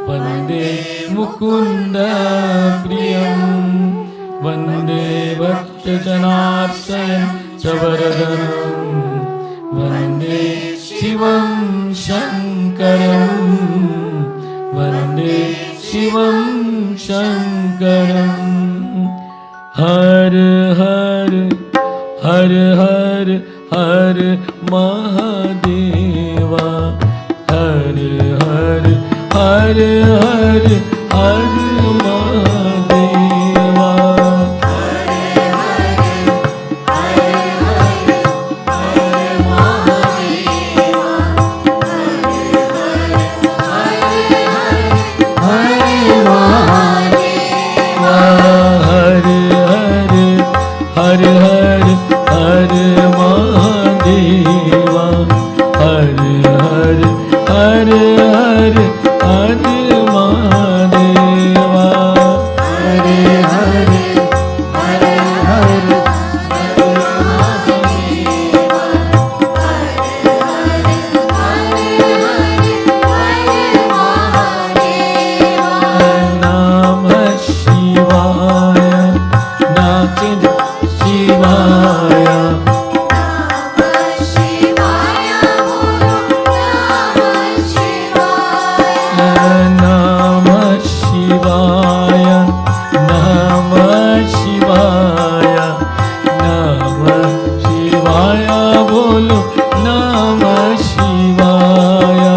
Vande Mukunda Priyam Vande Bhaktjanarsayan Chavaradanam Vande Shivam Shankaram Vande Shivam Shankaram Har Har Har Har Har Mahadeva Har Har Har Har Har Mahadeva Har Har Har Mahadeva Har Har Har Har Har Mahadeva Hare Hare Hare Hare Namah Shivaya Natin Shivaya Namah Shivaya Namah Shivaya Namah Shivaya bolo Namah Shivaya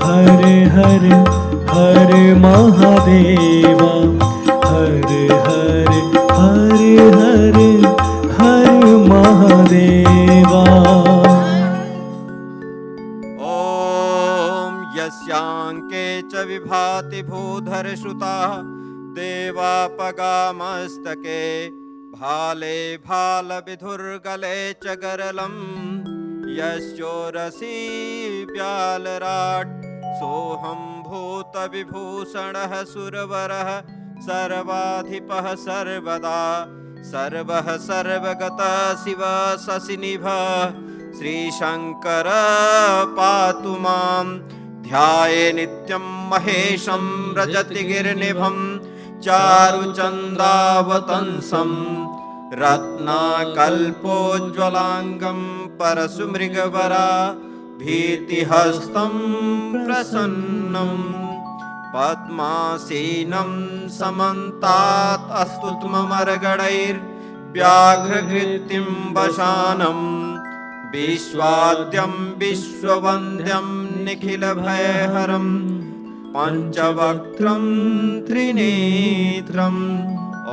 Hare Hare Hare Mahadeva Hare Hare Hare Hare Hare Mahadeva ॐ यस्यांके च विभाति भूधरश्रुताः देवापगामस्तके भाले भालविधुर्गले च गरलम् यश्चोरसी व्यालराट् सोऽहं भूतविभूषणः सुरवरः सर्वाधिपः सर्वदा सर्वः सर्वगतः शिवः शशिनिभः श्रीशङ्कर पातु मां ध्याये नित्यं महेशं रजतिगिरिनिभं चारुचन्दावतंसं रत्नाकल्पोज्ज्वलाङ्गं परशुमृगवरा भीतिहस्तं प्रसन्नं पद्मासीनं समन्तात् अस्तुत्ममरगणैर्व्याघ्रकृतिं वशानं विश्वाद्यं विश्ववन्द्यं निखिलभयहरं पञ्चवक्त्रं त्रिनेत्रम्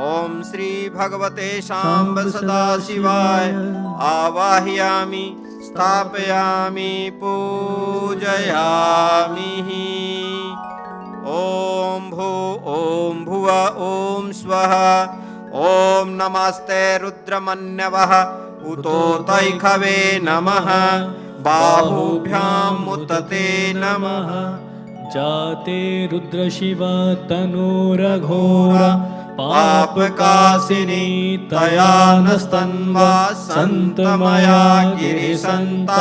ॐ श्री भगवते शाम्ब सदाशिवाय आवाहयामि स्थापयामि पूजयामि ॐ भुव ॐ स्वः ॐ नमस्ते रुद्रमन्यवः उतोतैखवे नमः बाहुभ्यां मुतते नमः जाते रुद्रशिवा तनूरघोरा पापकाशिनी तया नस्तन्वा सन्तमया गिरिसन्ताभिचाकसीः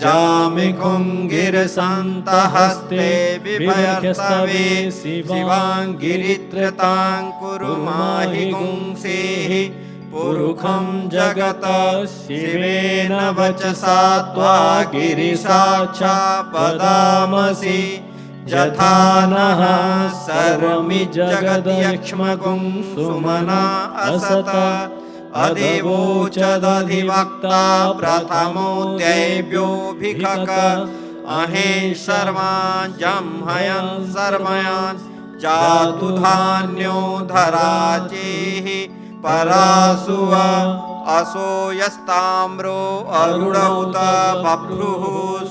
जामिखुङ्गिरसन्तहस्ते बिभयस्तवे शिवाङ्गिरित्रतां कुरु माहि गुंसेः पुरुखं जगत शिवेन वचसा त्वा गिरिसाक्षा पदामसि यथा नः सर्वमि जगद्यक्ष्मगुं सुमना असत अधिवोचदधिवक्ता प्रथमोऽध्यायेभ्योऽभिखक अहे सर्वान् जंहयन् सर्वयान् जातु धान्यो धराचेः परासुव असो यस्ताम्रो अरुणौत बभ्रुः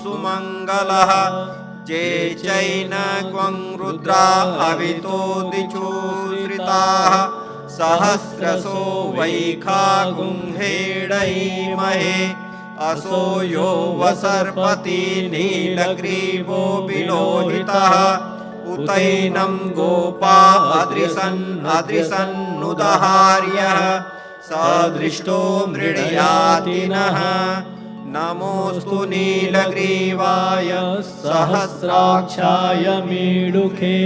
सुमङ्गलः जे चैनक्वं रुद्रा अवितो दिचो श्रिताः सहस्रसो वैखागुंहेडैमहे असो यो वसर्पति नीलग्रीवो विलोहितः उतैनं गोपा अदृशन्नुदहार्यः सदृष्टो मृडयातिनः नमोऽस्तु नीलग्रीवाय सहस्राक्षाय मीडुखे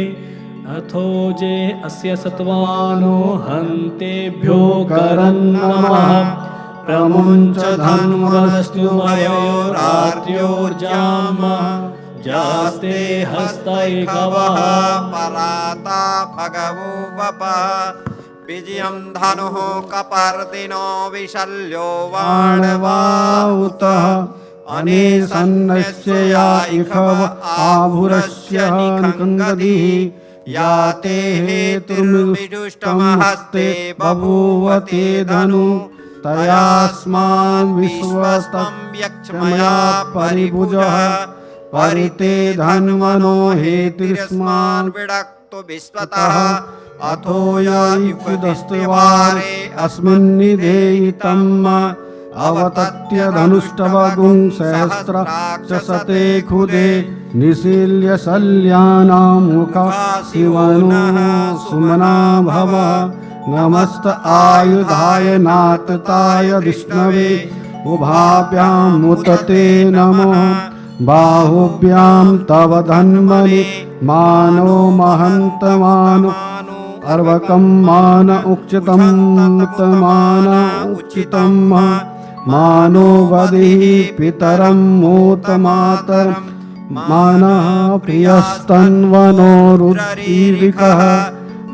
अथो जे अस्य सत्वानो हन्तेभ्यो करन्नमः प्रमुञ्च धन्वस्तुमयो रात्र्योर्जाम जास्ते हस्तैकवः पराता भगवो वपः विजयं धनुः कपर्दिनो विशल्यो वाणवाहुतः अनेसन्नस्य या इखव आभुरस्य निकन्ददिः या ते हेतुर्विदुष्टमहस्ते बभूवते धनु तयास्मान् विश्वस्तं यक्ष्मया परिभुजः परिते धन्वनो हेतिर्स्मान् विडक्तु विश्वतः अथो युक्तस्त्वारे अस्मिन्निधेयितम् अवतत्य धनुष्टवगुं सहस्राक्षसते खुदे निशील्य शल्यानां मुखा शिवनो सुमना भव नमस्त आयुधाय नातताय विष्णवे उभाभ्यां मुतते नमः बाहुभ्यां तव धन्वने मानो महन्तमानो अर्वकं मान उच्चितं मान उच्चितं मानो वदिः पितरं मूत मातरं मानः प्रियस्तन्वनो रुद्रीविकः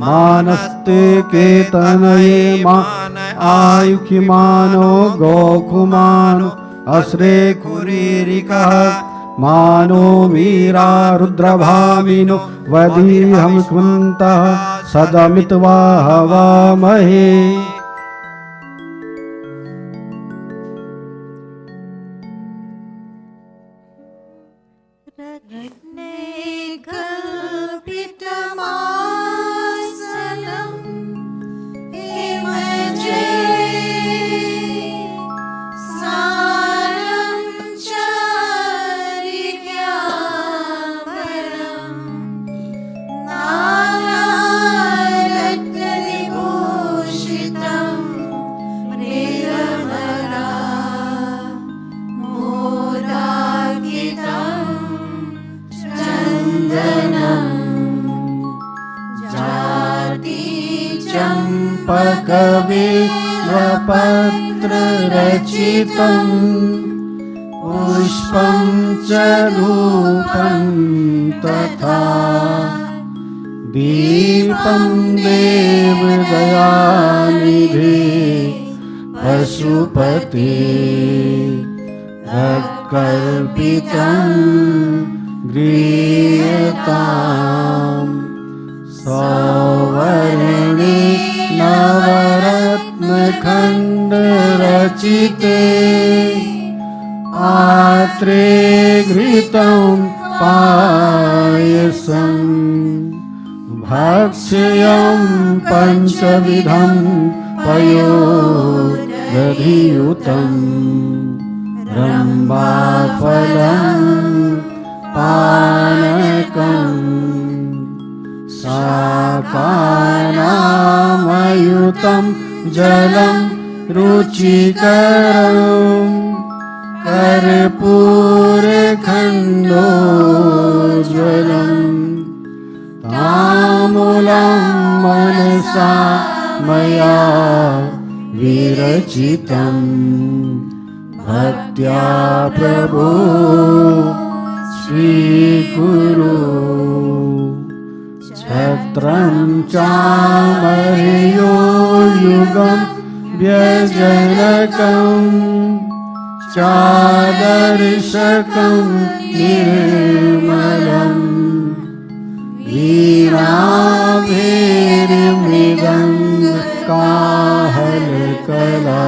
मानस्ते केतनये मान आयुखिमानो गोकुमानो अस्रे कुरीरिकः मानो वीरा रुद्रभामिनो वदीहं कुन्तः सदमित्वा हवामहे चम्पकविल्वपत्ररचितं पुष्पं च रूपं तथा दीपं देवदयानिधे पशुपते कल्पितं गृह्यताम् सौवर्णे नवरत्नखण्डरचिते आत्रे घृतं पायसं भक्ष्यं पञ्चविधं पयोदधियुतं रम्भाफलं पानकम् शाकानामयुतं जलं रुचिकरं कर्पूरखण्डोज्ज्वलं ताम्बूलं मनसा मया विरचितं भक्त्या प्रभो स्वीकुरु छत्रं चामर्यो युगं व्यजनकं चादर्शकं निर्मलम् वीणाभैर्मृदङ्गकाहलकला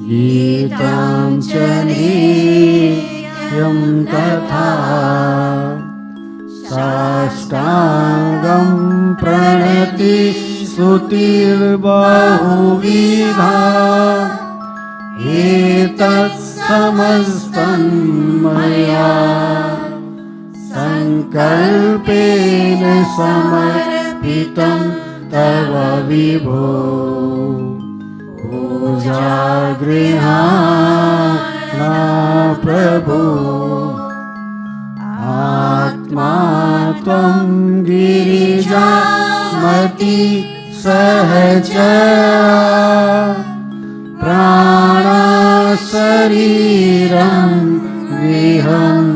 गीतां च नृत्यं तथा साष्टाङ्गं प्रणति स्तुतिर्बहुविधा एतत् समस्तं मया संकल्पेन समर्पितं तव विभो पूजागृहाणा प्रभो आत्मा त्वं गिरिजामति सहचरा प्राणशरीरं गृहम्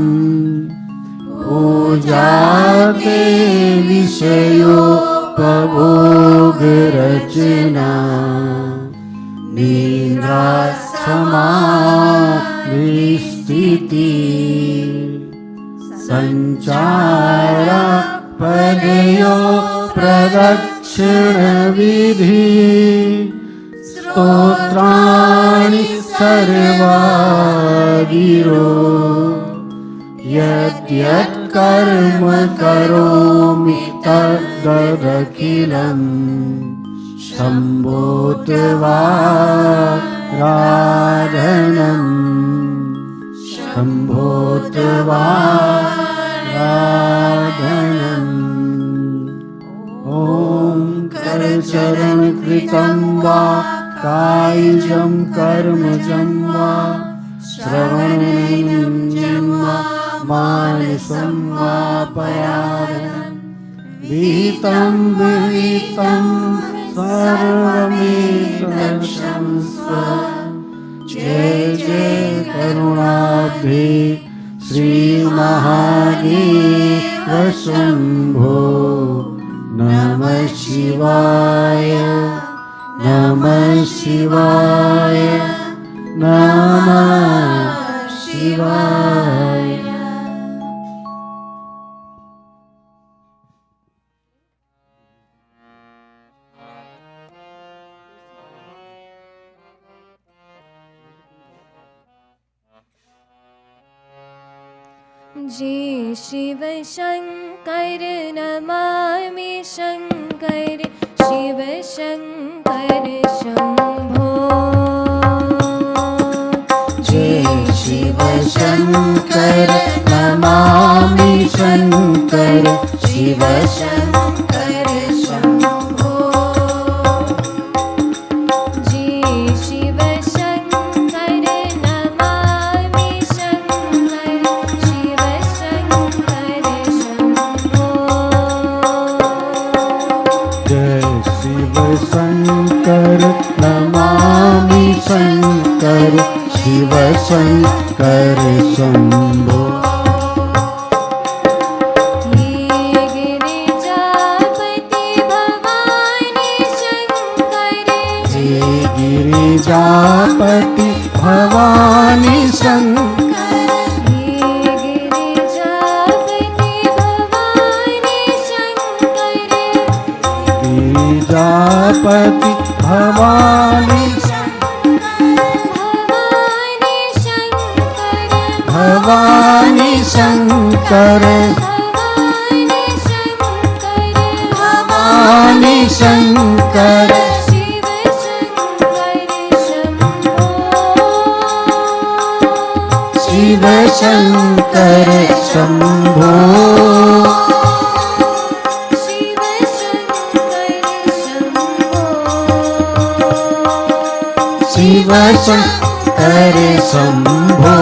पूजाते विषयोपभोगरचना निद्रासमाधिस्थिति संचार पदयो प्रदक्षिणविधि स्तोत्राणि सर्वा गिरो यद्यत् कर्म करोमि तदखिलं शम्भोत्वाराधनम् शम्भोत्वाराधनम् ॐ करचरणकृतं वा कायजं कर्मजं वा श्रवणं वा मानसं वा परायणं विहितं विहितं सर्वमेतत्क्षमस्व जय जय करुणाब्धे श्रीमहादेव शम्भो नमः शिवाय नमः शिवाय नमः शिवाय। जय शिव शंकर नमामि शंकर शिव शंकर शंभो जय शिव शंकर नमामि शंकर शिव शंकर शंभो जय शिव शंकर नमामि शंकर शिव शंकर शंभो जय शिव शंकर नमामि शंकर शिव शंकर शंभो हे गिरिजापति भवानी शंकर हे गिरिजापति भवानी शंकर हे गिरिजापति भवानी शंकर गिरिजापति भवानी भवानी शंकर भवानी शंकर शिव शंकर शंभो शिव शंकर शंभो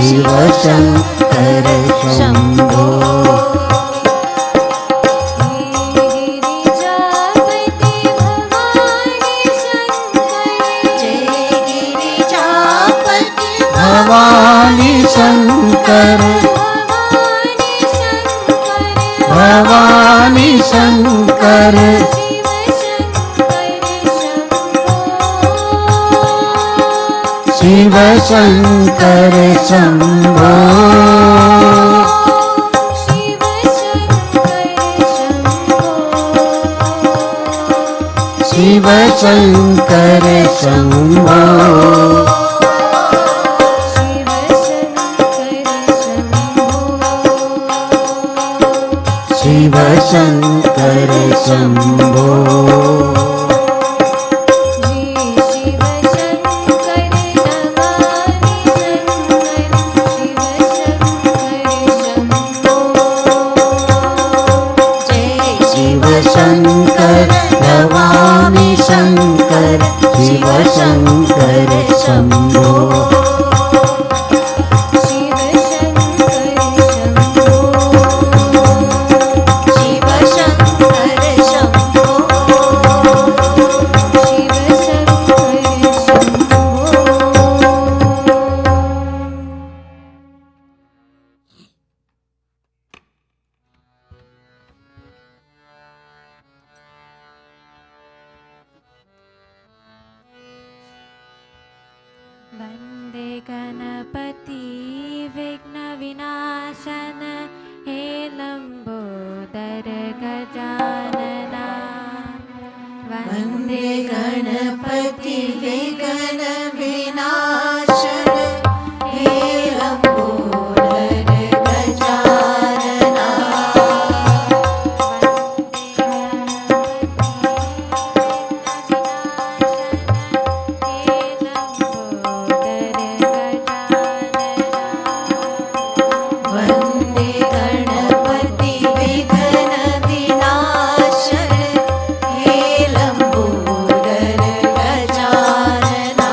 शिव शंकर शंभो भवानी शंकर भवानी शंकर शिव शंकर शंभो शिव शंकर शंभो शिव शंकर शंभो शिव शंकर भवानी शंकर शिव शंकर शंभो वन्दे गणपति विघ्नविनाशन हे लम्बोदर गजानना वन्दे गणपति विघ्न विनाशन हे लम्बोदर गजानना वन्दे गणपति विघ्न विनाशन हे लम्बोदर गजानना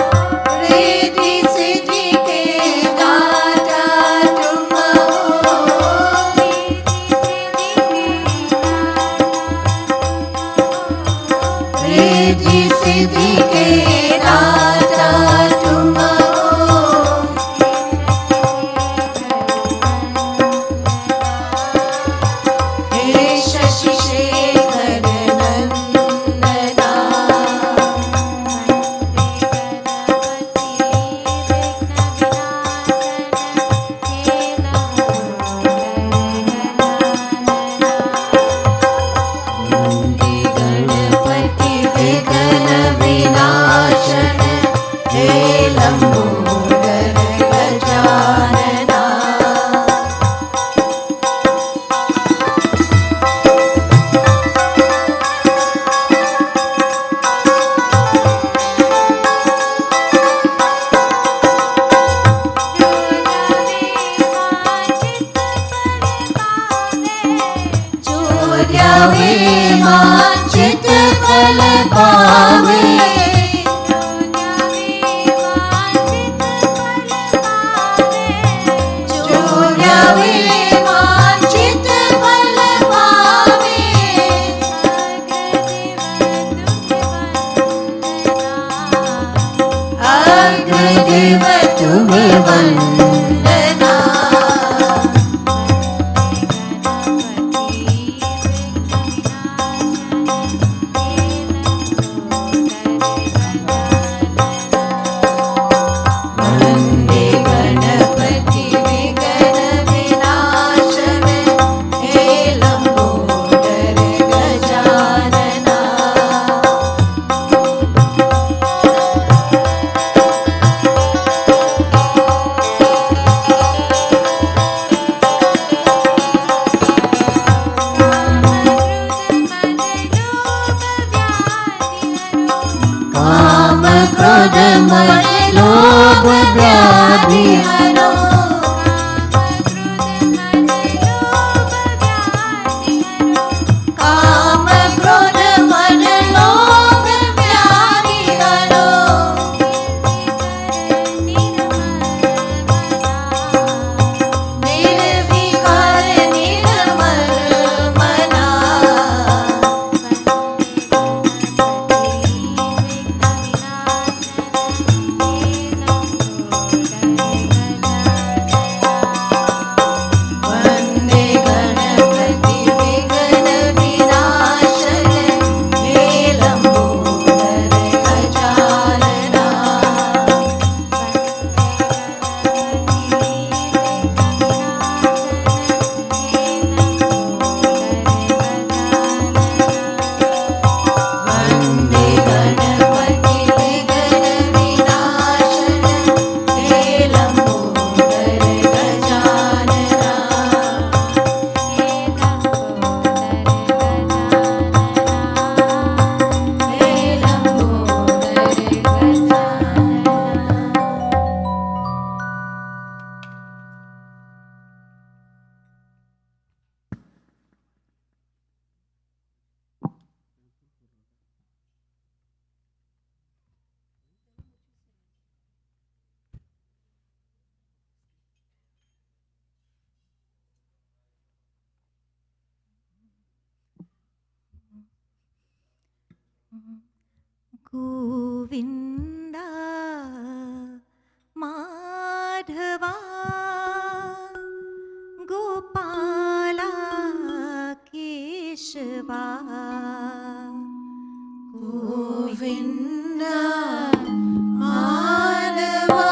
रिद्धि सिद्धि के दाता तुम हो रिद्धि सिद्धि के दाता तुम हो हे शशि शेखर नंदना वन्दे गणपति विघ्न विनाशन हे लम्बोदर गजानना चोर्यावे मांचित फल पावे चोर्यावे मांचित फल पावे अग्रदेव तुम्हें वंदना वन्दे गणपति विघ्न विनाशन हे लम्बोदर गजानना काम क्रोध मद लोभ व्याधि हरो काम क्रोध मद लोभ गोविन्दा माधवा गोपाला केशवा गोविन्दा माधवा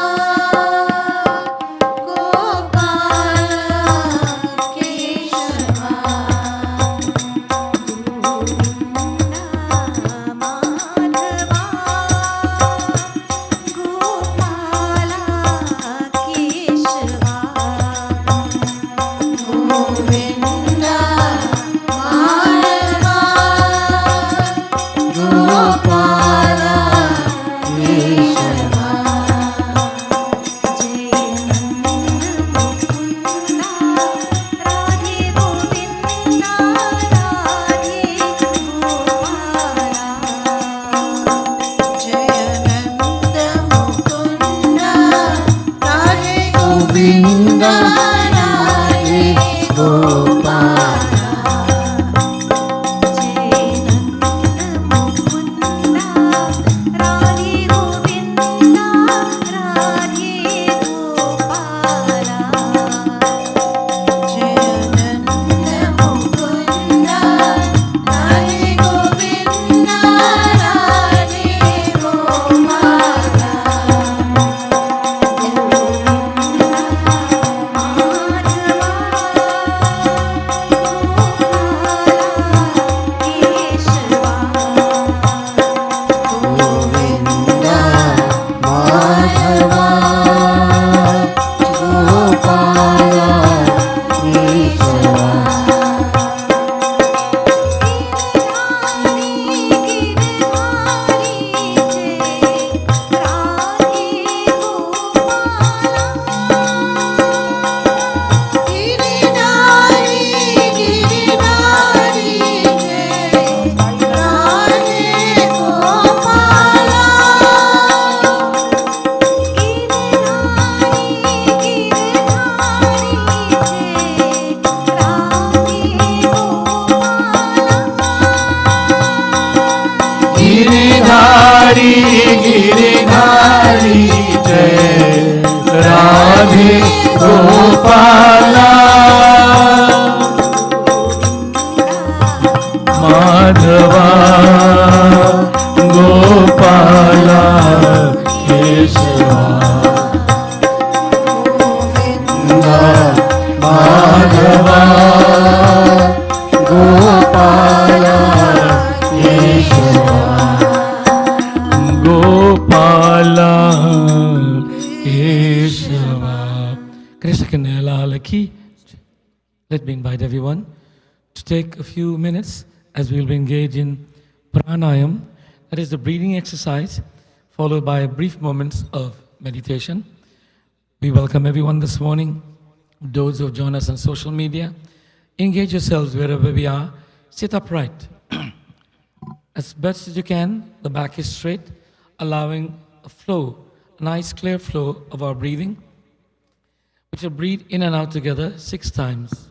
गिरिधारी गिरिधारी जय राधे गोपाला माधवा गोपाला केशवा माधवा गोपाला केशवा गोपाला केशवा Krishna Kanala Ki. Let me invite everyone to take a few minutes as we will be engaged in pranayam, that is the breathing exercise, followed by brief moments of meditation. We welcome everyone this morning, those who have joined us on social media. Engage yourselves wherever we are. Sit upright. As best as you can, the back is straight, allowing a flow, a nice clear flow of our breathing. We shall breathe in and out together 6 times.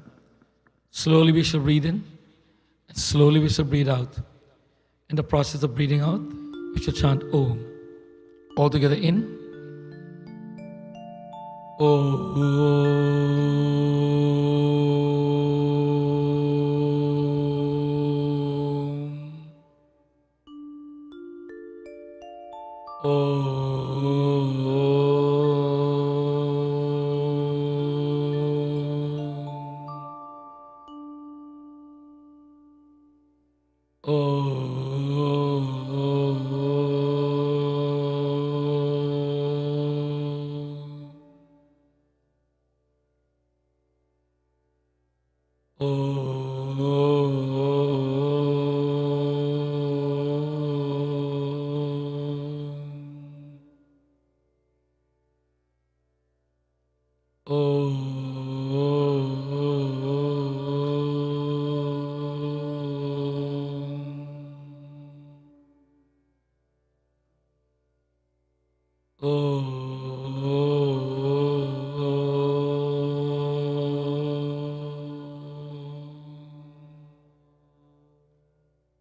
Slowly we shall breathe in, and slowly we shall breathe out. In the process of breathing out, we shall chant Om. All together in.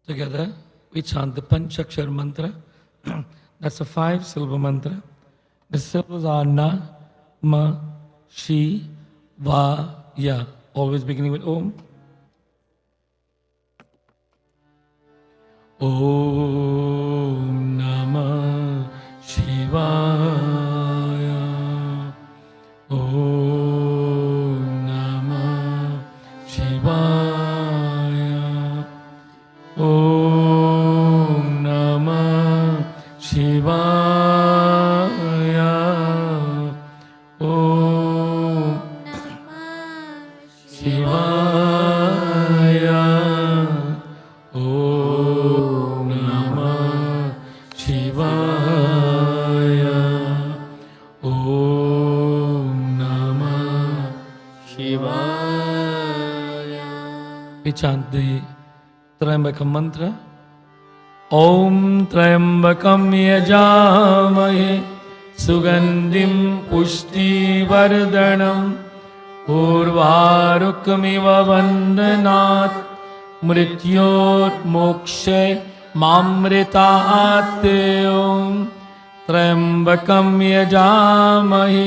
Together, we chant the Panchakshar mantra. That's a 5-syllable mantra. The syllables are Na, Ma, Shi, Va, Ya. Always beginning with Om. Om Namah Shivaya. Om Namah Shivaya. Om Namah Shivaya. Om Shivaya. Om Namah Shivaya. Om Namah Shivaya. We chant the Trayambaka mantra. Om Trayambakam Yajamahe Sugandhim Pushti Vardhanam Urvarukamiva Vandanat Mrityor Mokshe Mamritaat. Om Trayambakam Yajamahe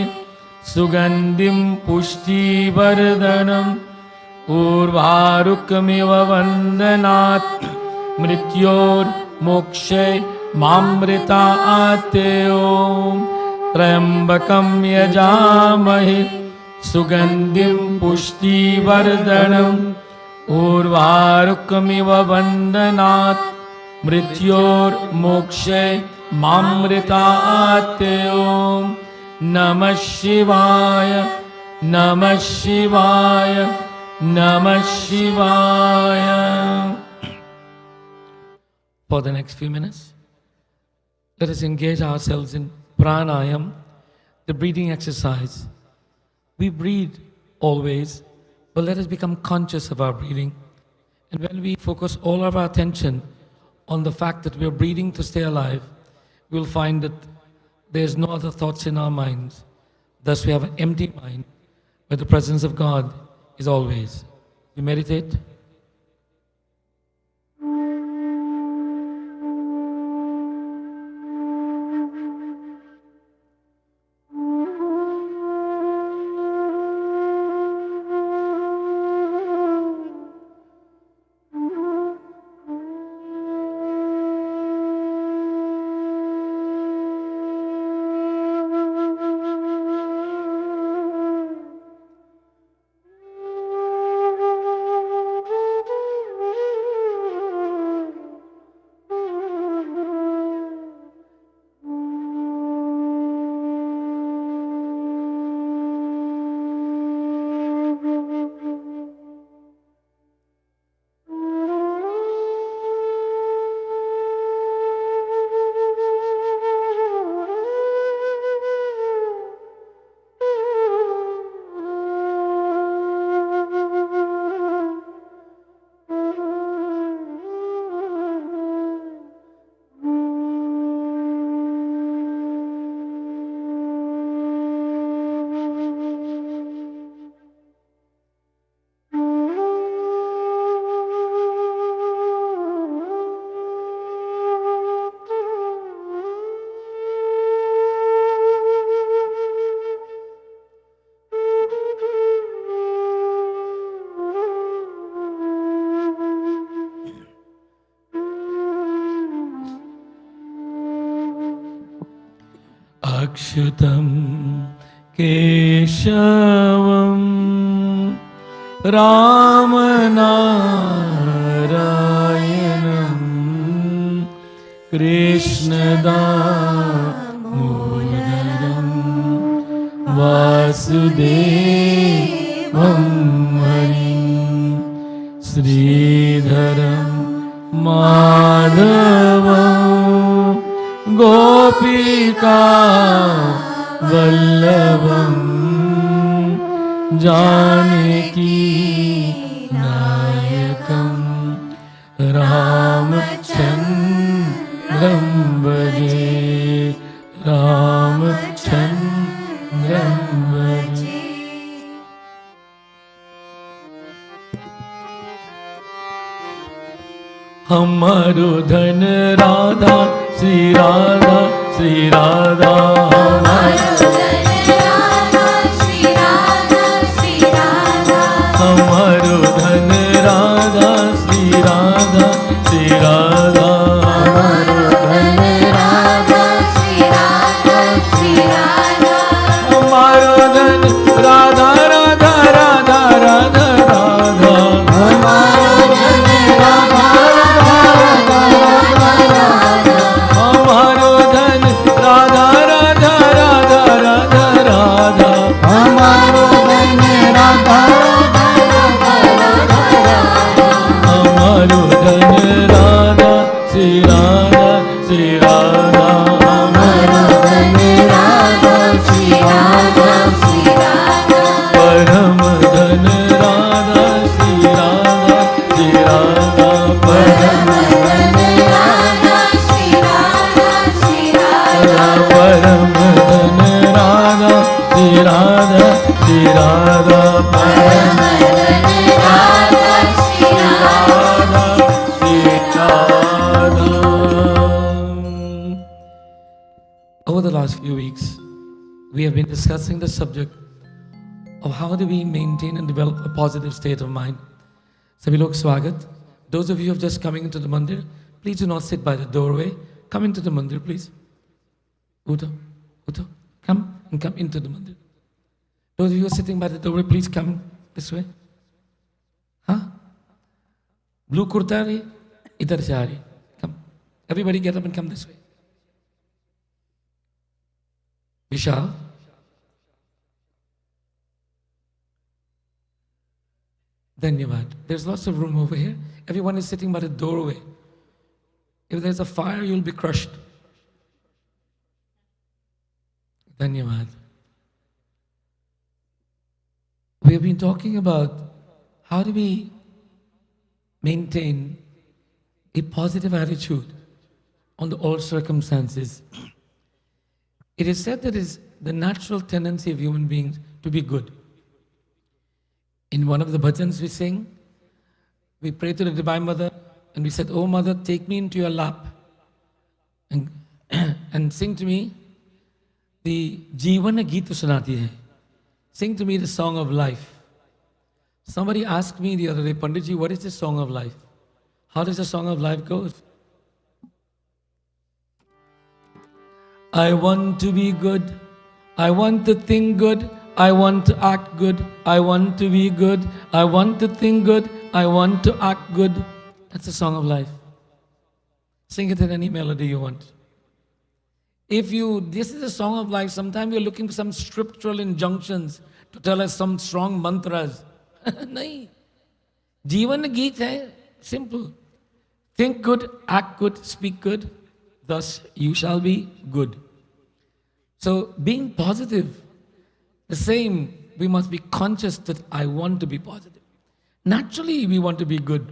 Sugandhim Pushti Vardhanam Urvarukamiva Vandanat Mrityor Mokshe Mamritaat. Om Trayambakam Yajamahe Sugandhim Pushti Vardhanam Urvarukamiva Vandanat Mrityor Mokshe Mamritaat. Om Namah Shivaya, Namah Shivaya, Namah Shivaya. For the next few minutes, let us engage ourselves in pranayam, the breathing exercise. We breathe always, but let us become conscious of our breathing. And when we focus all of our attention on the fact that we are breathing to stay alive, we will find that there's no other thoughts in our minds. Thus we have an empty mind, where the presence of God is always. We meditate. Akshutam Keshavam Ramanarayanam Krishna Damodaram Vasudevam Harim Sridharam Madhavam Gopika Vallavam Janaki Nayakam Ramachandram Bhaje Ramachandram Bhaje. हमारो धन राधा श्री राधा श्री राधा हमारो धन राधा श्री राधा श्री राधा हमारो धन राधा राधा राधा राधा राधा हमारो धन राधा राधा राधा राधा राधा हमारो धन राधा श्री राधा श्री राधा परम धन राधा श्री राधा श्री राधा परम धन राधा श्री राधा श्री राधा परम धन राधा श्री राधा श्री राधा परम धन Radha Shri Radha Shri Radha. Over the last few weeks, we have been discussing the subject of how do we maintain and develop a positive state of mind. Sabhi log swagat. Those of you who have just coming into the mandir, please do not sit by the doorway. Come into the mandir, please. Uto, come and come into the mandir. Those of you who are sitting by the doorway, please come this way. Huh? Blue kurta rahi, idhar se aa rahi. Come. Everybody get up and come this way. Vishal. Dhanyavad. There's lots of room over here. Everyone is sitting by the doorway. If there's a fire, you'll be crushed. Dhanyavad. We have been talking about how do we maintain a positive attitude on all circumstances. It is said that it is the natural tendency of human beings to be good. In one of the bhajans we sing, we pray to the Divine Mother and we said, "Oh Mother, take me into your lap and sing to me the Jeevana Geeta Sunati hai. Sing to me the song of life." Somebody asked me the other day, "Panditji, what is the song of life? How does the song of life go?" I want to be good. I want to think good. I want to act good. I want to be good. I want to think good. I want to act good. That's the song of life. Sing it in any melody you want. This is a song of life, sometimes you're looking for some scriptural injunctions to tell us some strong mantras. Nahi. Jeevan Geet hai, simple. Think good, act good, speak good, thus you shall be good. So being positive, the same, we must be conscious that I want to be positive. Naturally, we want to be good.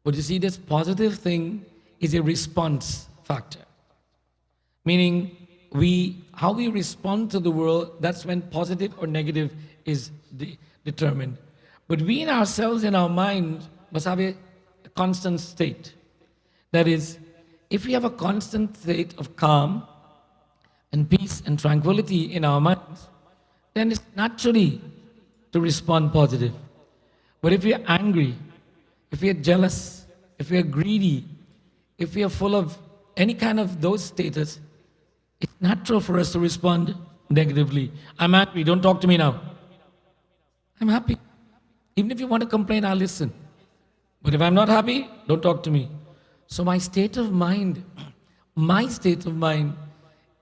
But you see, this positive thing is a response factor. Meaning, how we respond to the world, that's when positive or negative is determined. But we in ourselves, in our mind, must have a constant state. That is, if we have a constant state of calm and peace and tranquility in our minds, then it's naturally to respond positive. But if we are angry, if we are jealous, if we are greedy, if we are full of any kind of those status, it's natural for us to respond negatively. I'm angry, don't talk to me now. I'm happy. Even if you want to complain, I'll listen. But if I'm not happy, don't talk to me. So my state of mind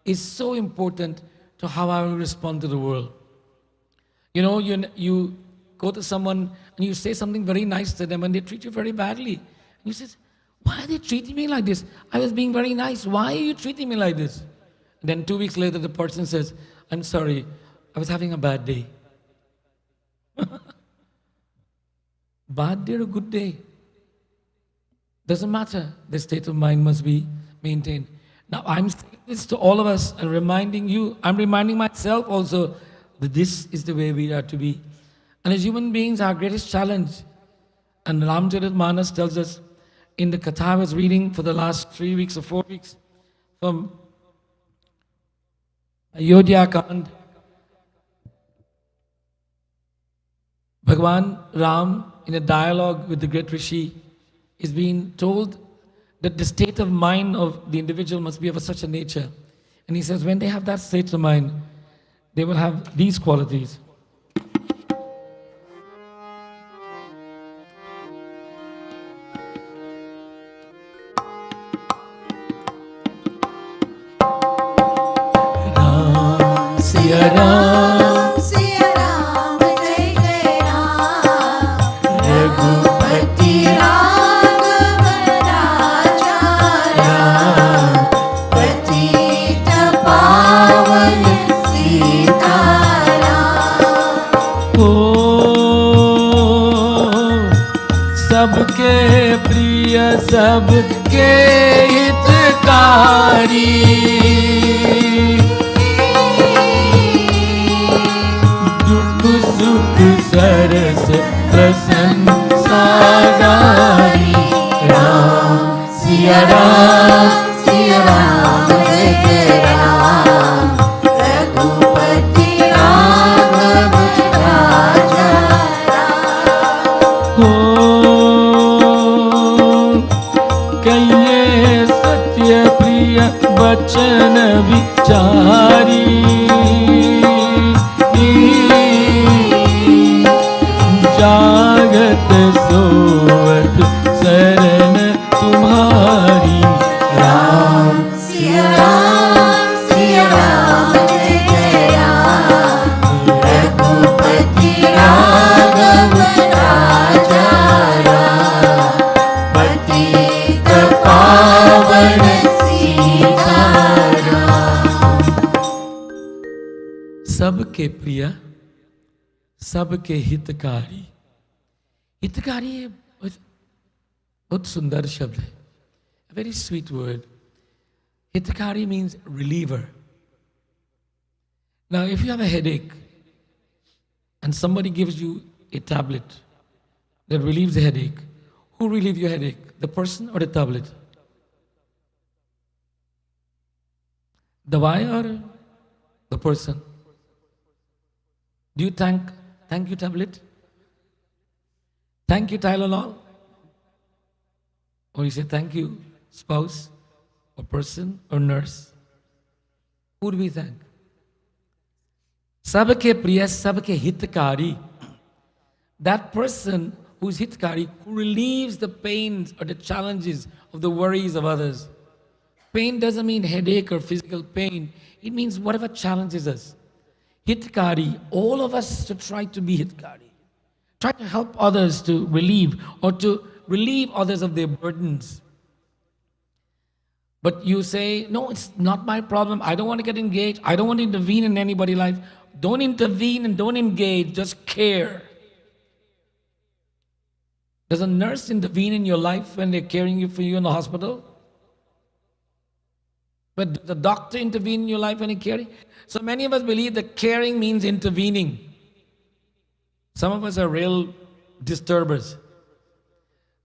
is so important to how I will respond to the world. You know, you go to someone and you say something very nice to them and they treat you very badly. And you say, "Why are they treating me like this? I was being very nice. Why are you treating me like this?" And then 2 weeks later, the person says, "I'm sorry, I was having a bad day." Bad day or a good day? Doesn't matter. The state of mind must be maintained. Now, I'm saying this to all of us and reminding you, I'm reminding myself also that this is the way we are to be. And as human beings, our greatest challenge, and Ramcharit Manas tells us, in the Katha I was reading for the last 3 weeks or 4 weeks from Ayodhya Kand, Bhagwan Ram, in a dialogue with the great Rishi, is being told that the state of mind of the individual must be of such a nature. And he says, when they have that state of mind, they will have these qualities. Ram, Siya Ram, Siya Ram, Jai Jai Ram, Raghupati Raghav Raja Ram, Patita Pavan Sita Ram. ओ सबके प्रिय सबके हितकारी दुख सुख सरस प्रशंसा गारी Ram Siya Ram Siya Ram, Jai Jai Ram, Raghupati Raghav Raja Ram. हो कहिए सत्य प्रिय वचन विचारी जागत सोवत शरण तुम्हारी Ram Siya Ram, Siya Ram, Jai Jai Ram, Raghupati Raghav Raja Ram, Patita Pavan Sita Ram. सबके प्रिय सबके हितकारी हितकारी ये बहुत सुंदर शब्द है a very sweet word. Hitakari means reliever. Now if you have a headache and somebody gives you a tablet that relieves the headache, who relieves your headache, the person or the tablet? Dawai or the person? Do you thank you tablet? Thank you Tylenol? Or you say thank you spouse or person or nurse? Who do we thank? Sabke priya, sabke hitkari. That person who's hitkari, who relieves the pains or the challenges of the worries of others. Pain doesn't mean headache or physical pain. It means whatever challenges us. Hitkari, all of us should try to be hitkari. Try to help others to relieve or to relieve others of their burdens. But you say, no, it's not my problem. I don't want to get engaged. I don't want to intervene in anybody's life. Don't intervene and don't engage. Just care. Does a nurse intervene in your life when they're caring for you in the hospital? But does the doctor intervene in your life when they're caring? So many of us believe that caring means intervening. Some of us are real disturbers.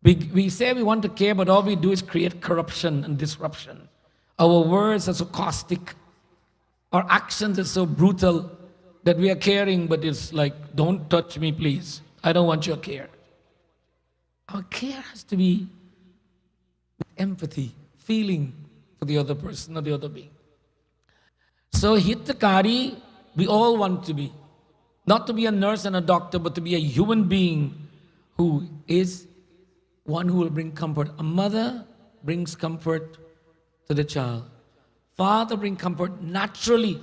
We say we want to care, but all we do is create corruption and disruption. Our words are so caustic. Our actions are so brutal that we are caring, but it's like, don't touch me, please. I don't want your care. Our care has to be with empathy, feeling for the other person or the other being. So hitakari, we all want to be. Not to be a nurse and a doctor, but to be a human being who is one who will bring comfort. A mother brings comfort to the child. Father brings comfort naturally.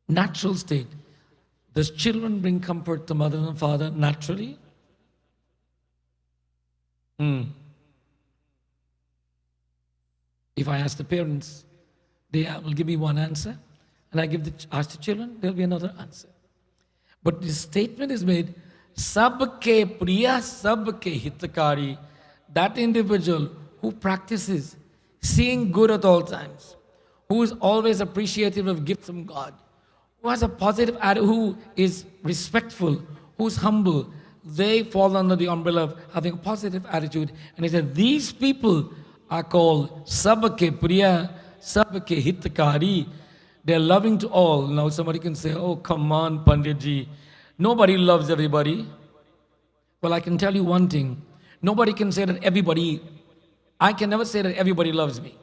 Natural state. Does children bring comfort to mother and father naturally? If I ask the parents, they will give me one answer. And I ask the children, there will be another answer. But the statement is made, Sabke priya, sabke hitakari. That individual who practices seeing good at all times, who is always appreciative of gifts from God, who has a positive attitude, who is respectful, who is humble, they fall under the umbrella of having a positive attitude. And he said, these people are called Sabake Priya, Sabake Hitakari. They're loving to all. Now somebody can say, oh, come on, Panditji. Nobody loves everybody. Well, I can tell you one thing. Nobody can say that I can never say that everybody loves me.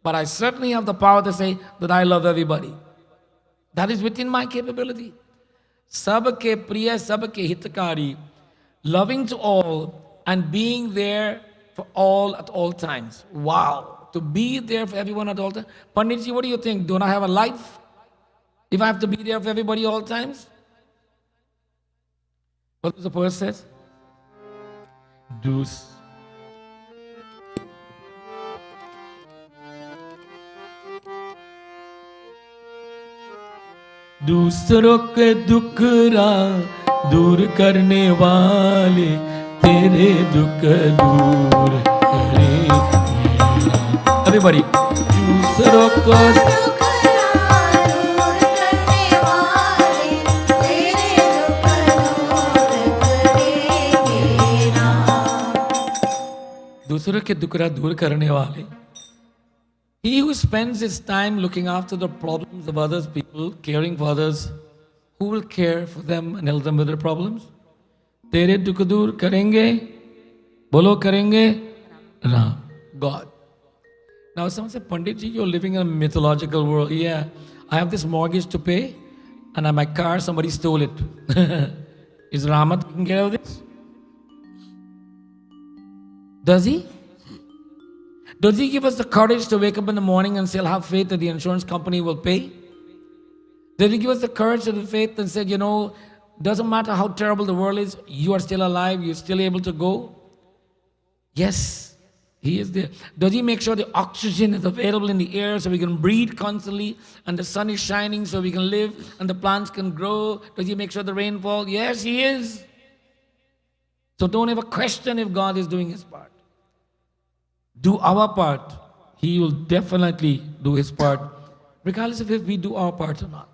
But I certainly have the power to say that I love everybody. That is within my capability. Sabake Priya, Sabake Hitakari. Loving to all and being there for all at all times. Wow. To be there for everyone at all times. Panditji, what do you think? Don't I have a life? If I have to be there for everybody all times? What does the poet says? Deuce. दूसरों के दुखरा दूर करने वाले तेरे दुख दूर करेंगे। Everybody, दूसरों को दूसरों के दुखरा दूर करने वाले. He who spends his time looking after the problems of others people, caring for others, who will care for them and help them with their problems? तेरे दुख दूर करेंगे, बोलो करेंगे, Ram, God. Now someone said, Panditji, you're living in a mythological world. Yeah, I have this mortgage to pay, and my car, somebody stole it. Is Rama taking care of this? Does he? Does he give us the courage to wake up in the morning and still have faith that the insurance company will pay? Does he give us the courage and the faith and say, doesn't matter how terrible the world is, you are still alive, you're still able to go? Yes, he is there. Does he make sure the oxygen is available in the air so we can breathe constantly and the sun is shining so we can live and the plants can grow? Does he make sure the rain falls? Yes, he is. So don't ever question if God is doing his part. Do our part. He will definitely do his part, regardless of if we do our part or not.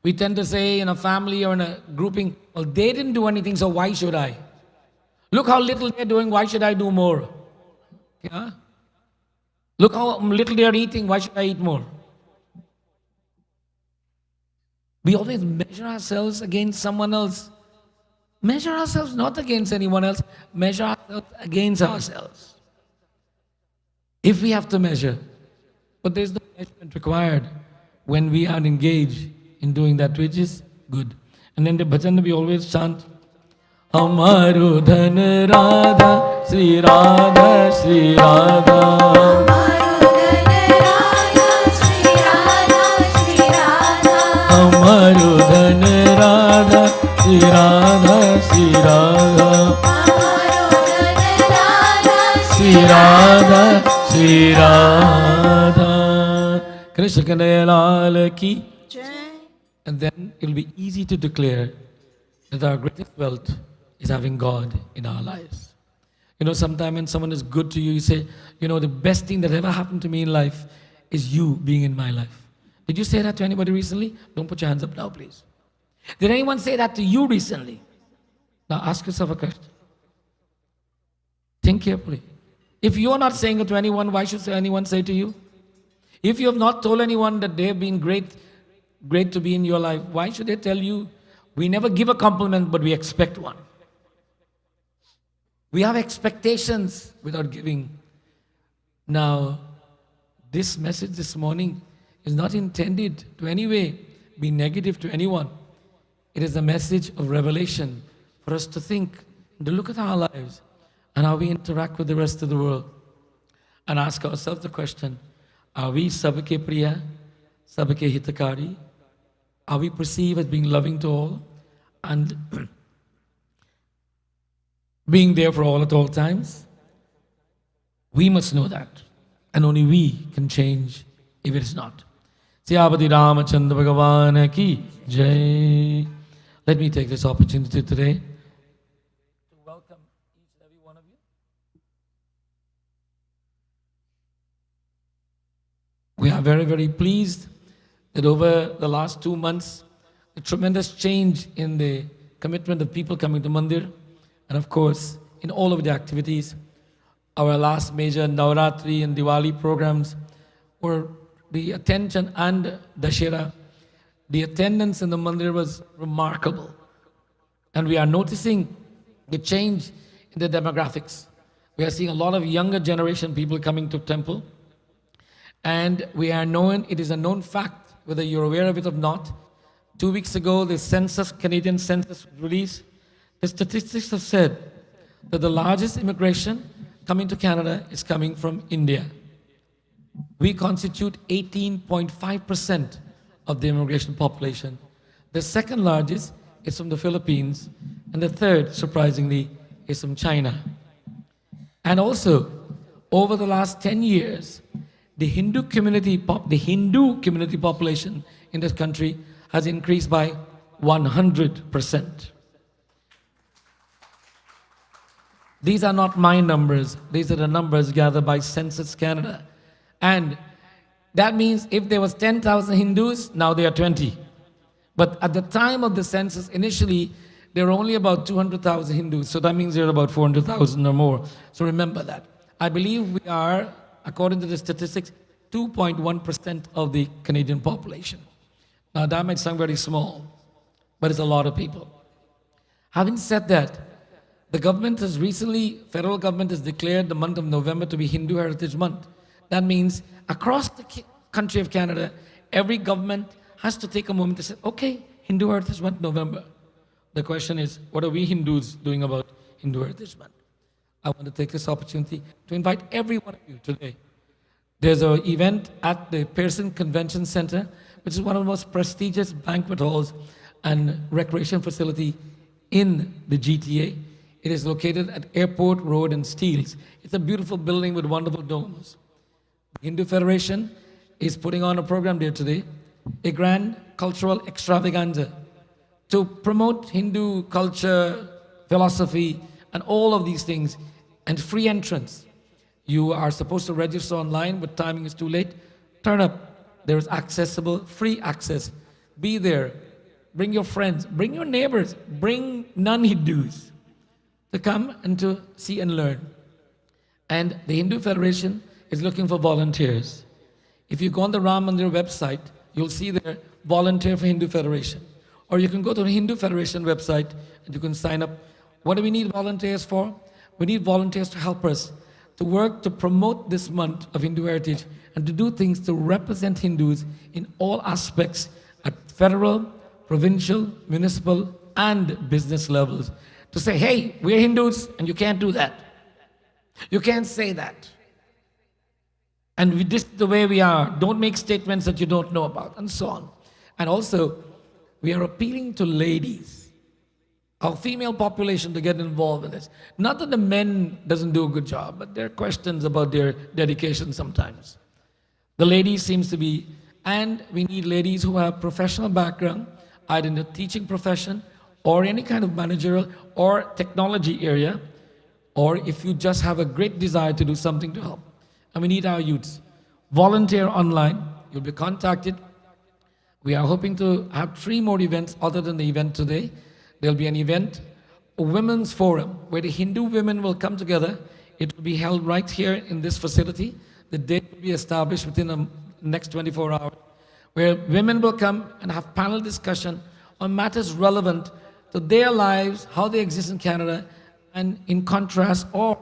We tend to say in a family or in a grouping, well, they didn't do anything, so why should I? Look how little they're doing, why should I do more? Yeah? Look how little they're eating, why should I eat more? We always measure ourselves against someone else. Measure ourselves not against anyone else, measure ourselves against ourselves. If we have to measure, but there's no measurement required when we are engaged in doing that which is good. And then the bhajan we always chant, Amaro Dhan Radha, Sri Radha, Sri Radha. Amaro Dhan Radha, Sri Radha, Sri Radha. Sri Radha, Sri Radha. Krishna Kanhaiya Lal ki. And then it will be easy to declare that our greatest wealth is having God in our lives. Sometimes when someone is good to you, you say, the best thing that ever happened to me in life is you being in my life. Did you say that to anybody recently? Don't put your hands up now, please. Did anyone say that to you recently? Now ask yourself a question. Think carefully. If you're not saying it to anyone, why should anyone say to you? If you have not told anyone that they have been great to be in your life, why should they tell you? We never give a compliment, but we expect one. We have expectations without giving. Now, this message this morning is not intended to any way be negative to anyone. It is a message of revelation for us to think, to look at our lives and how we interact with the rest of the world and ask ourselves the question, are we Sabake Priya, Sabake Hitakari? Are we perceived as being loving to all and being there for all at all times? We must know that, and only we can change if it is not. Siyapati Ramachandra Bhagavan ki Jai. Let me take this opportunity today to welcome each and every one of you. We are very, very pleased that over the last 2 months, the tremendous change in the commitment of people coming to Mandir, and of course, in all of the activities. Our last major Navaratri and Diwali programs were the attention and Dashera. The attendance in the Mandir was remarkable. And we are noticing the change in the demographics. We are seeing a lot of younger generation people coming to temple. And we are known, it is a known fact, whether you're aware of it or not. 2 weeks ago, the census, Canadian census release, the statistics have said that the largest immigration coming to Canada is coming from India. We constitute 18.5% of the immigration population. The second largest is from the Philippines, and the third, surprisingly, is from China. And also, over the last 10 years, the Hindu community population in this country has increased by 100%. These are not my numbers. These are the numbers gathered by Census Canada. And that means if there was 10,000 Hindus, now there are 20. But at the time of the census, initially, there were only about 200,000 Hindus. So that means there are about 400,000 or more. So remember that. I believe we are, according to the statistics, 2.1% of the Canadian population. Now that might sound very small, but it's a lot of people. Having said that, the government has recently, federal government has declared the month of November to be Hindu Heritage Month. That means across the country of Canada, every government has to take a moment to say, okay, Hindu Heritage Month, November. The question is, what are we Hindus doing about Hindu Heritage Month? I want to take this opportunity to invite every one of you today. There's an event at the Pearson Convention Center, which is one of the most prestigious banquet halls and recreation facility in the GTA. It is located at Airport Road and Steeles. It's a beautiful building with wonderful domes. The Hindu Federation is putting on a program there today, a grand cultural extravaganza to promote Hindu culture, philosophy, and all of these things, and free entrance. You are supposed to register online, but timing is too late. Turn up. There is accessible, free access. Be there. Bring your friends. Bring your neighbors. Bring non-Hindus to come and to see and learn. And the Hindu Federation is looking for volunteers. If you go on the Ram Mandir website, you'll see there, volunteer for Hindu Federation. Or you can go to the Hindu Federation website and you can sign up. What do we need volunteers for? We need volunteers to help us to work to promote this month of Hindu heritage and to do things to represent Hindus in all aspects at federal, provincial, municipal, and business levels. To say, hey, we're Hindus and you can't do that. You can't say that. And this is the way we are. Don't make statements that you don't know about, and so on. And also, we are appealing to ladies, our female population, to get involved in this. Not that the men doesn't do a good job, but there are questions about their dedication sometimes. The ladies seems to be, and we need ladies who have professional background, either in the teaching profession or any kind of managerial or technology area, or if you just have a great desire to do something to help. And we need our youths. Volunteer online. You'll be contacted. We are hoping to have 3 more events other than the event today. There'll be an event, a women's forum, where the Hindu women will come together. It will be held right here in this facility. The date will be established within the next 24 hours, where women will come and have panel discussion on matters relevant to their lives, how they exist in Canada, and in contrast or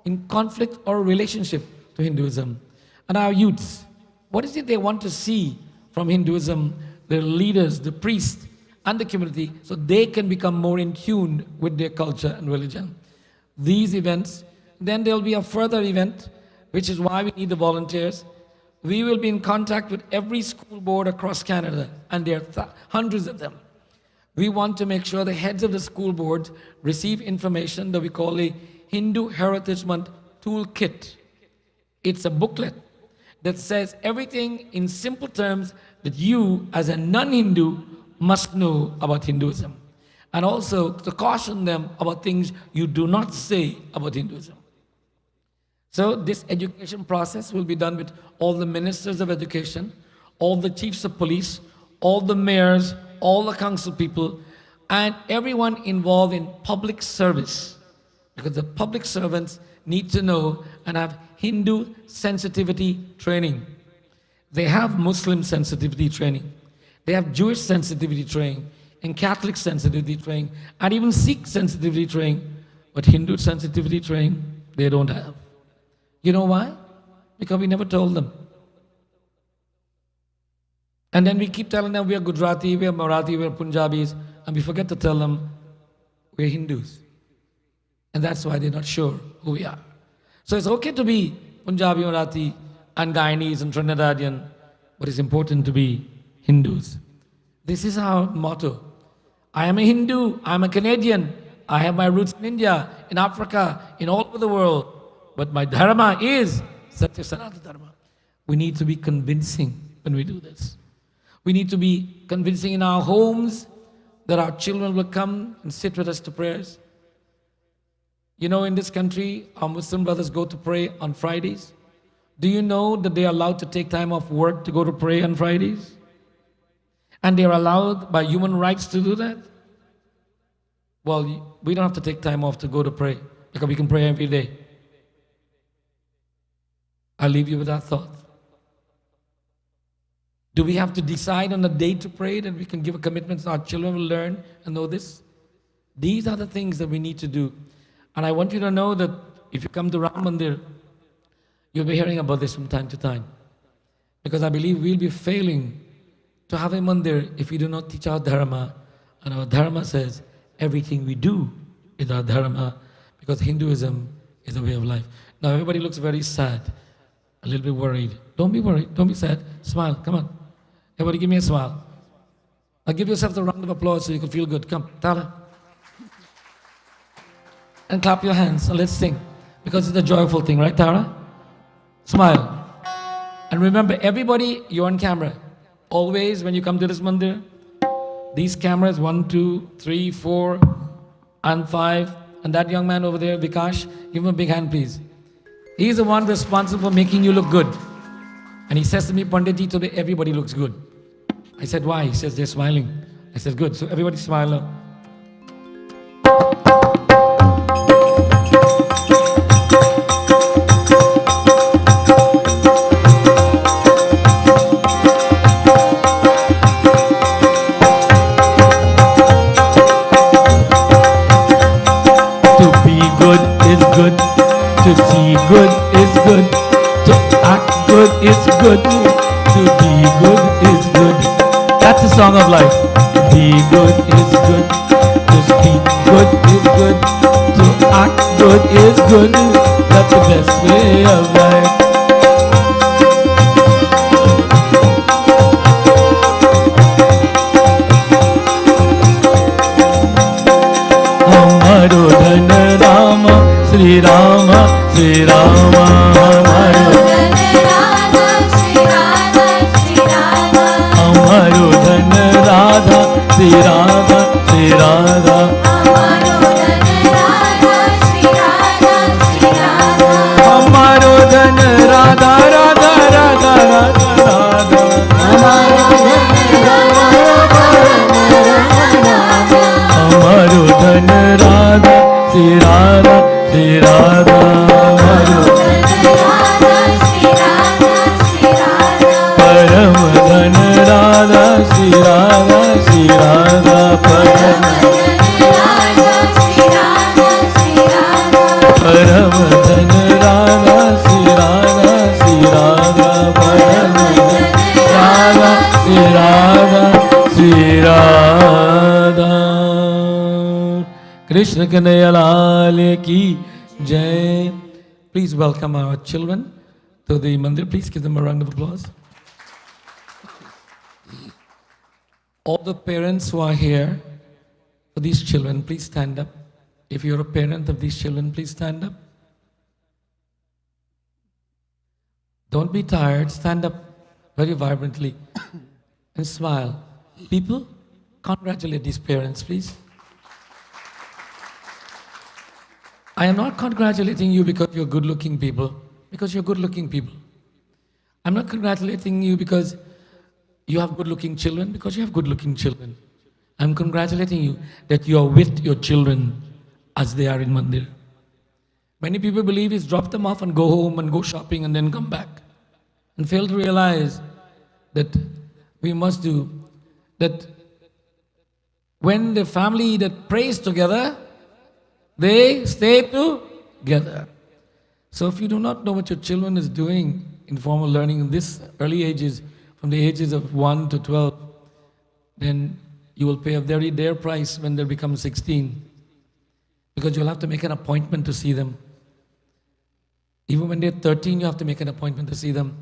in conflict or relationship to Hinduism. And our youths, what is it they want to see from Hinduism, their leaders, the priests, and the community, so they can become more in tune with their culture and religion. These events, then there'll be a further event, which is why we need the volunteers. We will be in contact with every school board across Canada, and there are hundreds of them. We want to make sure the heads of the school boards receive information that we call a Hindu Heritage Month Toolkit. It's a booklet that says everything in simple terms that you, as a non-Hindu, must know about Hinduism. And also to caution them about things you do not say about Hinduism. So this education process will be done with all the ministers of education, all the chiefs of police, all the mayors, all the council people, and everyone involved in public service, because the public servants need to know and have Hindu sensitivity training. They have Muslim sensitivity training. They have Jewish sensitivity training and Catholic sensitivity training and even Sikh sensitivity training. But Hindu sensitivity training, they don't have. You know why? Because we never told them. And then we keep telling them we are Gujarati, we are Marathi, we are Punjabis, and we forget to tell them we're Hindus. And that's why they're not sure who we are. So it's okay to be Punjabi, Marathi, and Guyanese and Trinidadian, but it's important to be Hindus. This is our motto. I am a Hindu, I am a Canadian, I have my roots in India, in Africa, in all over the world, but my dharma is Satya Sanatana Dharma. We need to be convincing when we do this. We need to be convincing in our homes that our children will come and sit with us to prayers. You know, in this country, our Muslim brothers go to pray on Fridays. Do you know that they are allowed to take time off work to go to pray on Fridays? And they are allowed by human rights to do that? Well, we don't have to take time off to go to pray, because we can pray every day. I'll leave you with that thought. Do we have to decide on a day to pray that we can give a commitment so our children will learn and know this? These are the things that we need to do. And I want you to know that if you come to Ram Mandir, you'll be hearing about this from time to time. Because I believe we'll be failing to have a mandir if we do not teach our dharma. And our dharma says everything we do is our dharma, because Hinduism is a way of life. Now everybody looks very sad, a little bit worried. Don't be worried, don't be sad. Smile, come on. Everybody give me a smile. Now give yourself the round of applause so you can feel good. Come, Tala. And clap your hands and let's sing. Because it's a joyful thing, right, Tara? Smile. And remember, everybody, you're on camera. Always, when you come to this mandir, these cameras, 1, 2, 3, 4, and 5. And that young man over there, Vikash, give him a big hand, please. He's the one responsible for making you look good. And he says to me, Panditji, today everybody looks good. I said, why? He says, they're smiling. I said, good. So everybody smile now. Good, to see good is good, to act good is good, to be good is good. That's the song of life. To be good is good, to speak good is good, to act good is good. That's the best way of life. Hamaro dhan Rama, Sri Rama, Sri Rama, Hamaro Hamaro dhan Radha, Sri Radha, Sri Radha. Hamaro dhan Radha, Radha, Radha, Radha, Radha. Hamaro dhan Radha, Sri Radha, Sri Radha. Param dhan Radha, Sri Radha, Sri Radha. Param dhan Radha, Sri Radha, Sri Radha. Param Radha, Sri Radha, Sri Radha. Krishna Kanhaiya Lal Ki Jai. Please welcome our children to the mandir. Please give them a round of applause. All the parents who are here for these children, please stand up. If you're a parent of these children, please stand up. Don't be tired. Stand up very vibrantly and smile. People, congratulate these parents, please. I am not congratulating you because you're good-looking people, because you're good-looking people. I'm not congratulating you because you have good-looking children, because you have good-looking children. I'm congratulating you that you are with your children as they are in Mandir. Many people believe is drop them off and go home and go shopping and then come back, and fail to realize that we must do that. When the family that prays together, they stay together. So if you do not know what your children is doing in formal learning in this early ages, from the ages of 1 to 12, then you will pay a very dear price when they become 16. Because you'll have to make an appointment to see them. Even when they're 13, you have to make an appointment to see them.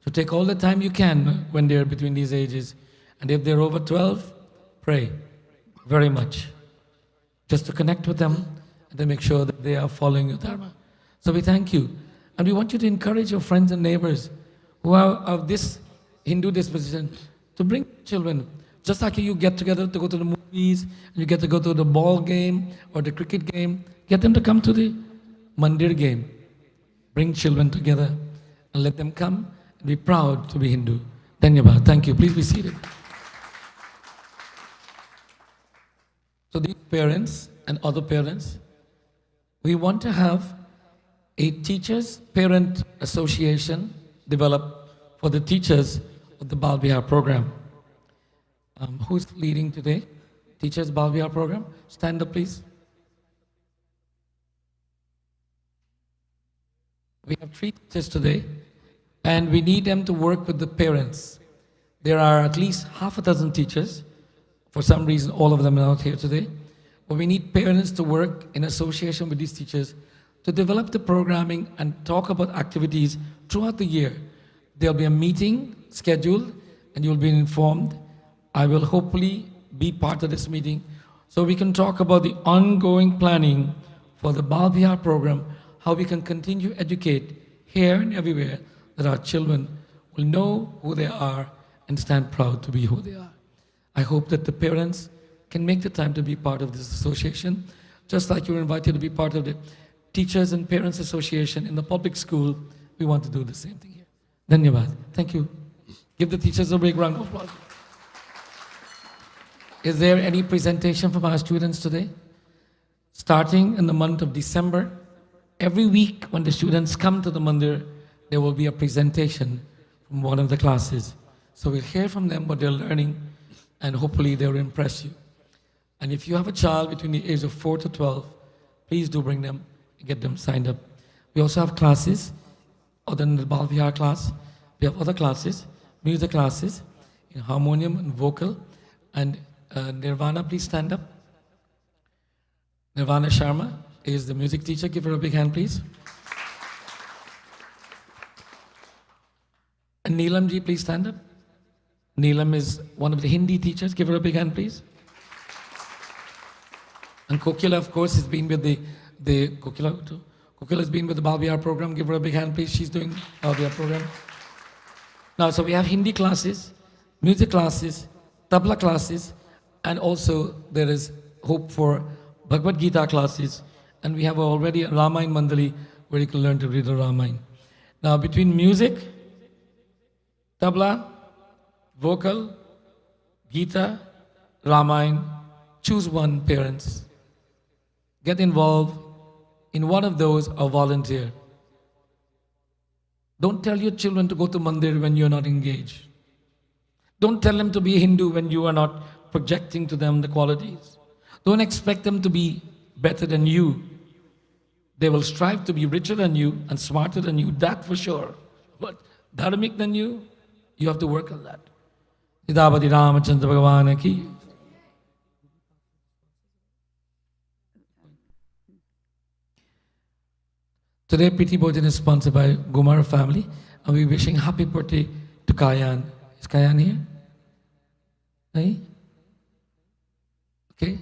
So take all the time you can when they're between these ages. And if they're over 12, pray very much. Just to connect with them and to make sure that they are following your Dharma. So we thank you. And we want you to encourage your friends and neighbors who are of this Hindu disposition to bring children. Just like you get together to go to the movies, and you get to go to the ball game or the cricket game, get them to come to the Mandir game. Bring children together and let them come and be proud to be Hindu. Dhanyabad. Thank you. Please be seated. So these parents and other parents, we want to have a teachers parent association developed for the teachers of the Bal Vihar program. Who's leading today? Teachers Bal Vihar program? Stand up, please. We have 3 teachers today, and we need them to work with the parents. There are at least half a dozen teachers. For some reason, all of them are not here today. But we need parents to work in association with these teachers to develop the programming and talk about activities throughout the year. There'll be a meeting scheduled, and you'll be informed. I will hopefully be part of this meeting so we can talk about the ongoing planning for the Bal Vihar program, how we can continue to educate here and everywhere that our children will know who they are and stand proud to be who they are. I hope that the parents can make the time to be part of this association, just like you're invited to be part of the Teachers and Parents Association in the public school. We want to do the same thing here. Dhanyabad. Thank you. Give the teachers a big round of applause. Is there any presentation from our students today? Starting in the month of December, every week when the students come to the Mandir, there will be a presentation from one of the classes. So we'll hear from them what they're learning, and hopefully they'll impress you. And if you have a child between the age of 4 to 12, please do bring them and get them signed up. We also have classes, other than the Bal Vihar class. We have other classes, music classes, in harmonium and vocal. And Nirvana, please stand up. Nirvana Sharma is the music teacher. Give her a big hand, please. And Neelam ji, please stand up. Neelam is one of the Hindi teachers. Give her a big hand, please. And Kokila, of course, has been with the Kokila too. Kokila has been with the Bal Vihar program. Give her a big hand, please. She's doing Bal Vihar program. Now, so we have Hindi classes, music classes, tabla classes, and also there is hope for Bhagavad Gita classes. And we have already a Ramayana Mandali where you can learn to read the Ramayana. Now, between music, tabla, vocal, Gita, Ramayana, choose one, parents. Get involved in one of those or volunteer. Don't tell your children to go to Mandir when you're not engaged. Don't tell them to be a Hindu when you are not projecting to them the qualities. Don't expect them to be better than you. They will strive to be richer than you and smarter than you, that for sure. But dharmic than you have to work on that. Idabadi Ramachandra Bhagavan ki. Today, Piti Bhojan is sponsored by Gumar family, and we're wishing happy birthday to Kayan. Is Kayan here? Hey? Okay.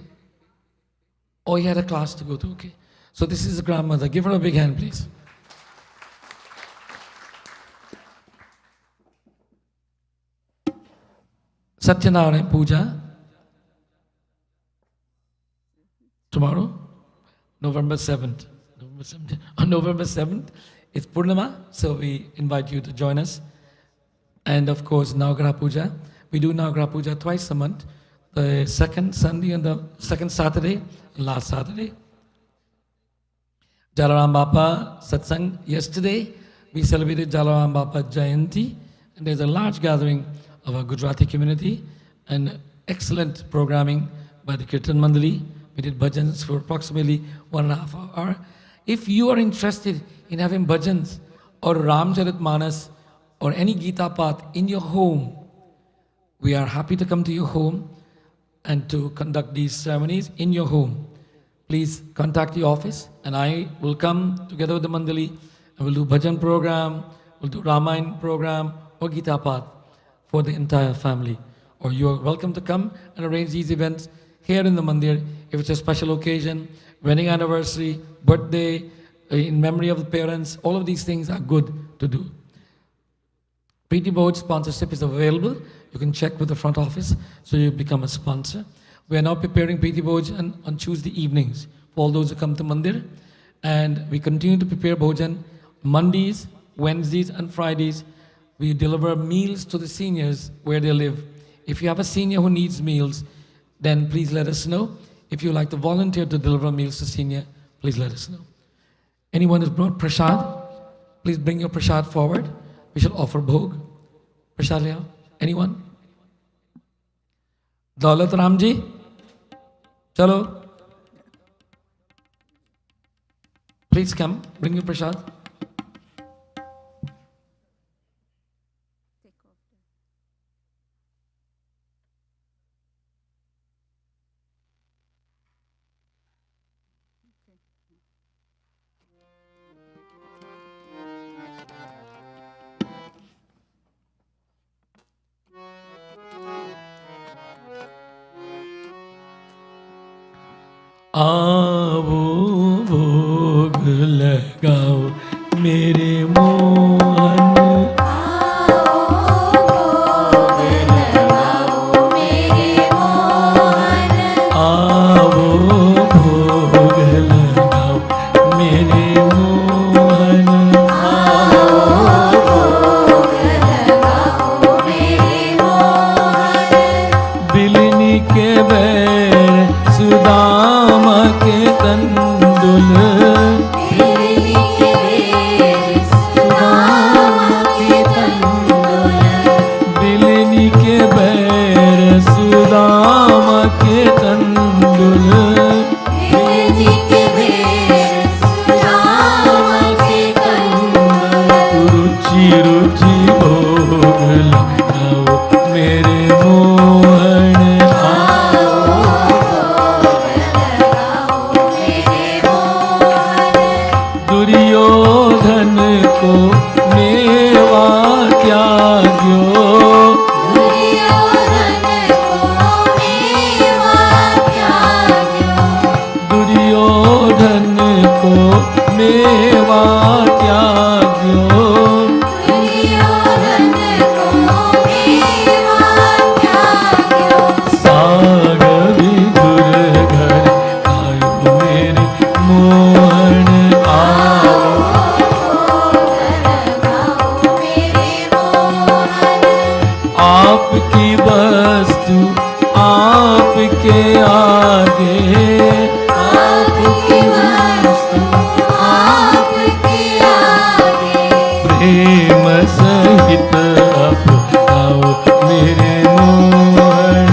Oh, he had a class to go to. Okay. So this is the grandmother. Give her a big hand, please. Satyanarayana Puja. Tomorrow, November 7th. On November 7th, it's Purnima, so we invite you to join us. And of course, Navgraha Puja. We do Navgraha Puja twice a month. the second Sunday and the second Saturday, last Saturday. Jalaram Bapa Satsang. Yesterday, we celebrated Jalaram Bapa Jayanti, and there's a large gathering of our Gujarati community and excellent programming by the Kirtan Mandali. We did bhajans for approximately 1.5 hours. If you are interested in having bhajans or Ramcharitmanas or any Gita Path in your home, we are happy to come to your home and to conduct these ceremonies in your home. Please contact the office and I will come together with the Mandali and we'll do bhajan program, we'll do Ramayana program or Gita Path for the entire family. Or you are welcome to come and arrange these events here in the Mandir. If it's a special occasion, wedding anniversary, birthday, in memory of the parents, all of these things are good to do. Preeti Bhoj sponsorship is available. You can check with the front office so you become a sponsor. We are now preparing Preeti Bhoj on Tuesday evenings for all those who come to Mandir. And we continue to prepare Bhojan Mondays, Wednesdays and Fridays. We deliver meals to the seniors where they live. If you have a senior who needs meals, then please let us know. If you like to volunteer to deliver meals to senior, please let us know. Anyone who's brought prasad, please bring your prasad forward. We shall offer bhog. Prasad liya. Anyone? Daulat Ramji? Chalo. Please come, bring your prasad. आओ भोग लगाओ मेरे मोहन, आओ भोग लगाओ मेरे मोहन, बिलनी के बैर सुदामा के तंदुल, बिलनी के बैर सुदामा के तंदुल, रुचि रुचि भोग लगाओ मेरे मोहन, दुर्योधन को मेवा त्याग्यो, दुर्योधन को मेवा त्याग्यो, साग विदुर घर आयो मेरे मोहन, आपकी वस्तु आपके आगे, आपकी वस्तु आपके आगे, प्रेम सहित अपनाओ मेरे मोहन,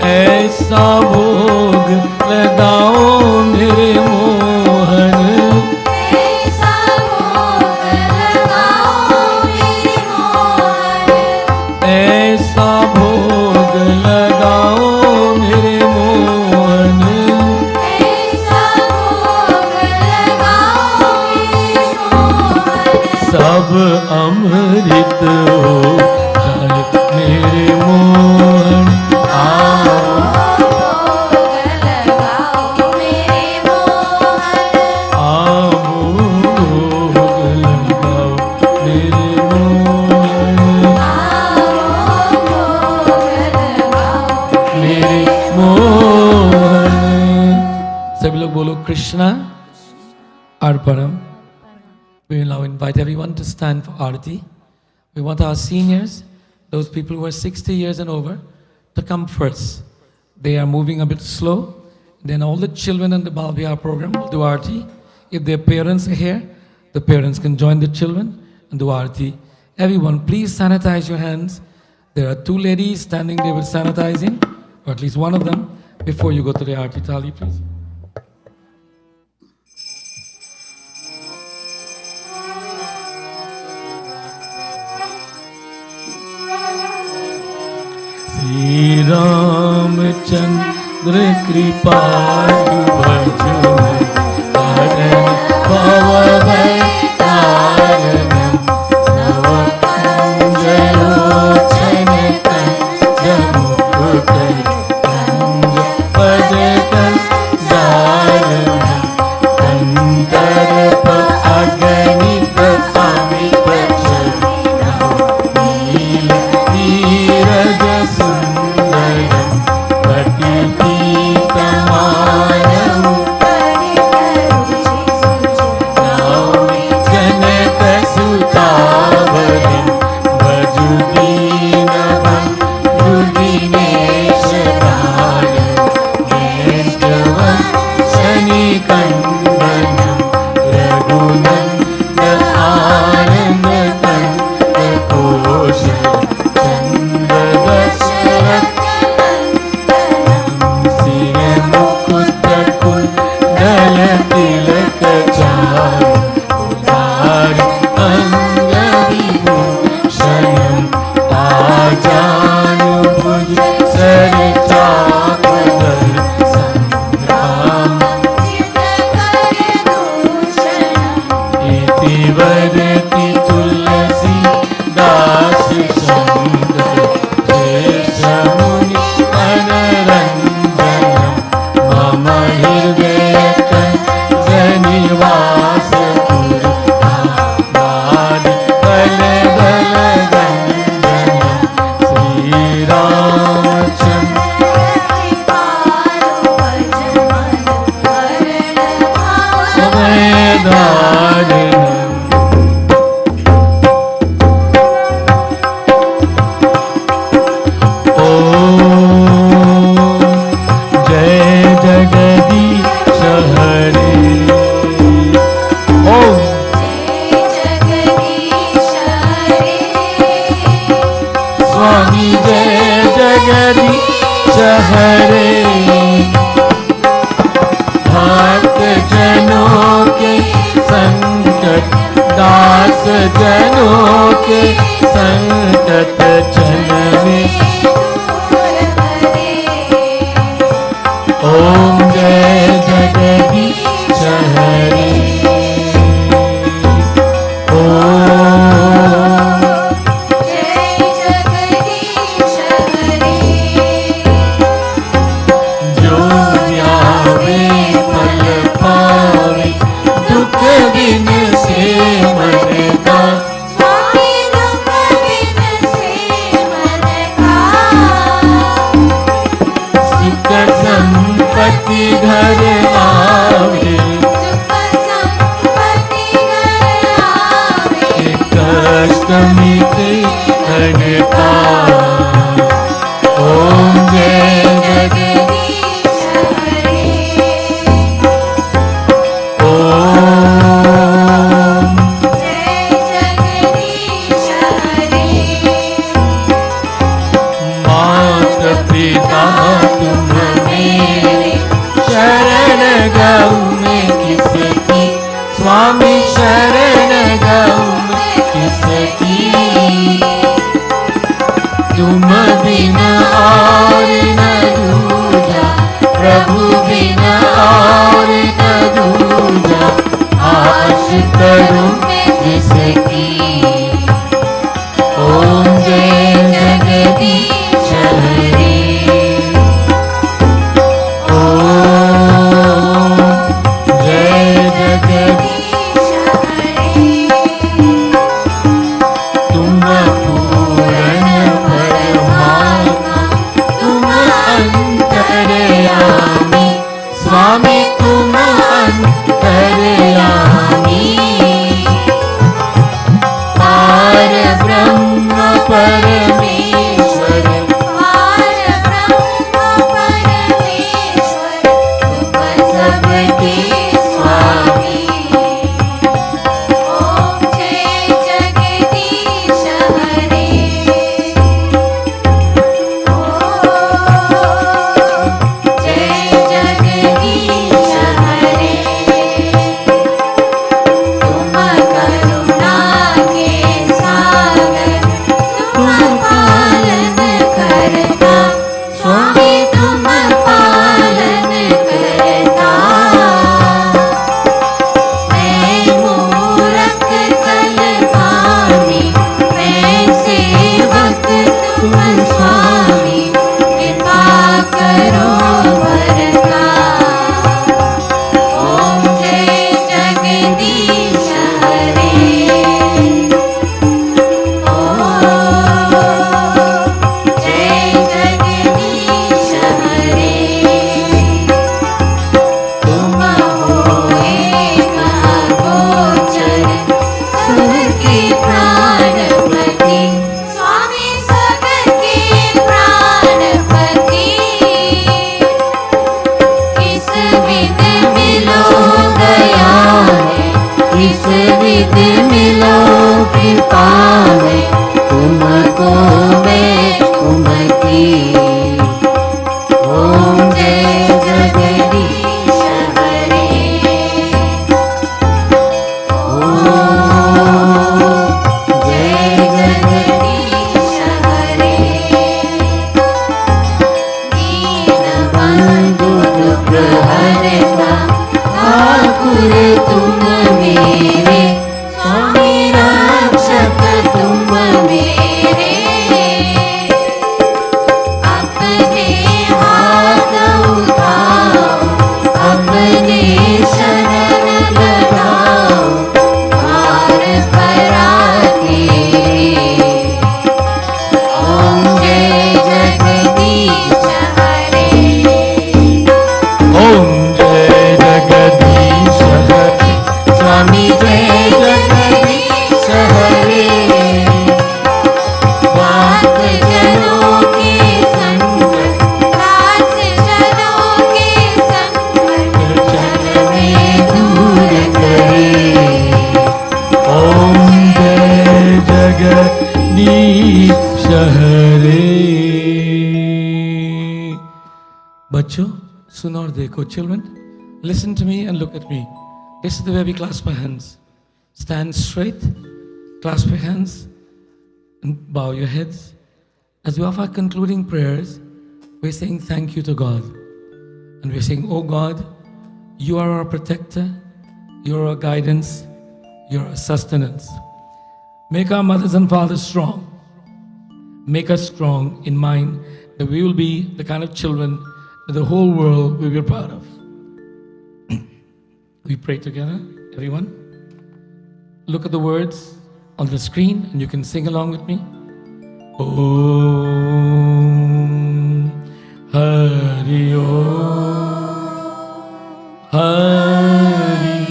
ऐसा भोग लगाओ मेरे मोहन, ऐसा भोग लगाओ मेरे मोहन, सब अमृत हो जाए मेरे मोहन, सभी लोग बोलो Krishna अर्पणम। We will now invite everyone to stand for Arati. We want our seniors, those people who are 60 years and over, to come first. They are moving a bit slow. Then all the children in the Bal Vihar program will do Arati. If their parents are here, the parents can join the children and do Arati. Everyone, please sanitize your hands. There are 2 ladies standing there with sanitizing, or at least one of them, before you go to the Arati Thali, please. Shri Ramchandra Kripalu Bhajan Karan Bhavai Karanam Navakanjalochana Kanjamukutai Kanjapadakan Dharanam Kantarpa Aganita Pamipacharina Nila Niraja Sundaram Patipitamanav Naumi Janaka Sutavaram Vajudinavam Yudinesharanam Nenjavam Shanikandanam Raghunanda Ananda Kanda Kosha Chanda Dasharat Sira Mukutta Kundala Tilaka Charu Udari Anga Vibhushanam Ajanu Bhuj Sarichakadar Sangram Iti Varati Tulasi Das Shankar Jeshamuni Anaranjanam Mama Hirdayatan Janivasa Puri Amadi Balagalaganjanam Sri Ramchandra Vedaranam Om Jai Jagadish Hare Om Swami Jai Jagadish Hare भक्त जनों के संकट दास जनों के संकट जनने ओम जय जगदीश हरे ओम जो ध्यावे फल पावे दुख बिन से मन का सुख संपत्ति घर आवे कष्ट मिटे धन पावे ओम जय जगदीश ओम मात पिता तुम मेरे शरण गौ में किसकी स्वामी शरण गौ में किसकी तुम बिना और न दूजा प्रभु बिना और न दूजा आश करूं जिसकी ओम जय जगदीश हरे ओम जय जगदीश हरे इस विधि मिलो कृपा में तुमको मैं कुमति। ओम जय जगदीश हरे। ओम जय जगदीश हरे। दीनबंधु दुख हरता ठाकुर तुम मेरे, स्वामी रक्षक तुम मेरे। अपने हाथ उठाओ अपने शरण लगाओ, पार परा तेरे। ओम जय जगदीश हरे। ओम जय जगदीश हरे। स्वामी जय जगदीश हरे। भक्त जनों के संकट, दास जनों के संकट, क्षण में दूर करे। ओम जय जगदीश हरे। बच्चों सुनो और देखो। Children, listen to me and look at me. This is the way we clasp our hands. Stand straight, clasp your hands, and bow your heads. As we offer our concluding prayers, we're saying thank you to God. And we're saying, oh God, you are our protector, you're our guidance, you're our sustenance. Make our mothers and fathers strong. Make us strong in mind that we will be the kind of children that the whole world will be proud of. We pray together, everyone. Look at the words on the screen and you can sing along with me. Om Hari Om Hari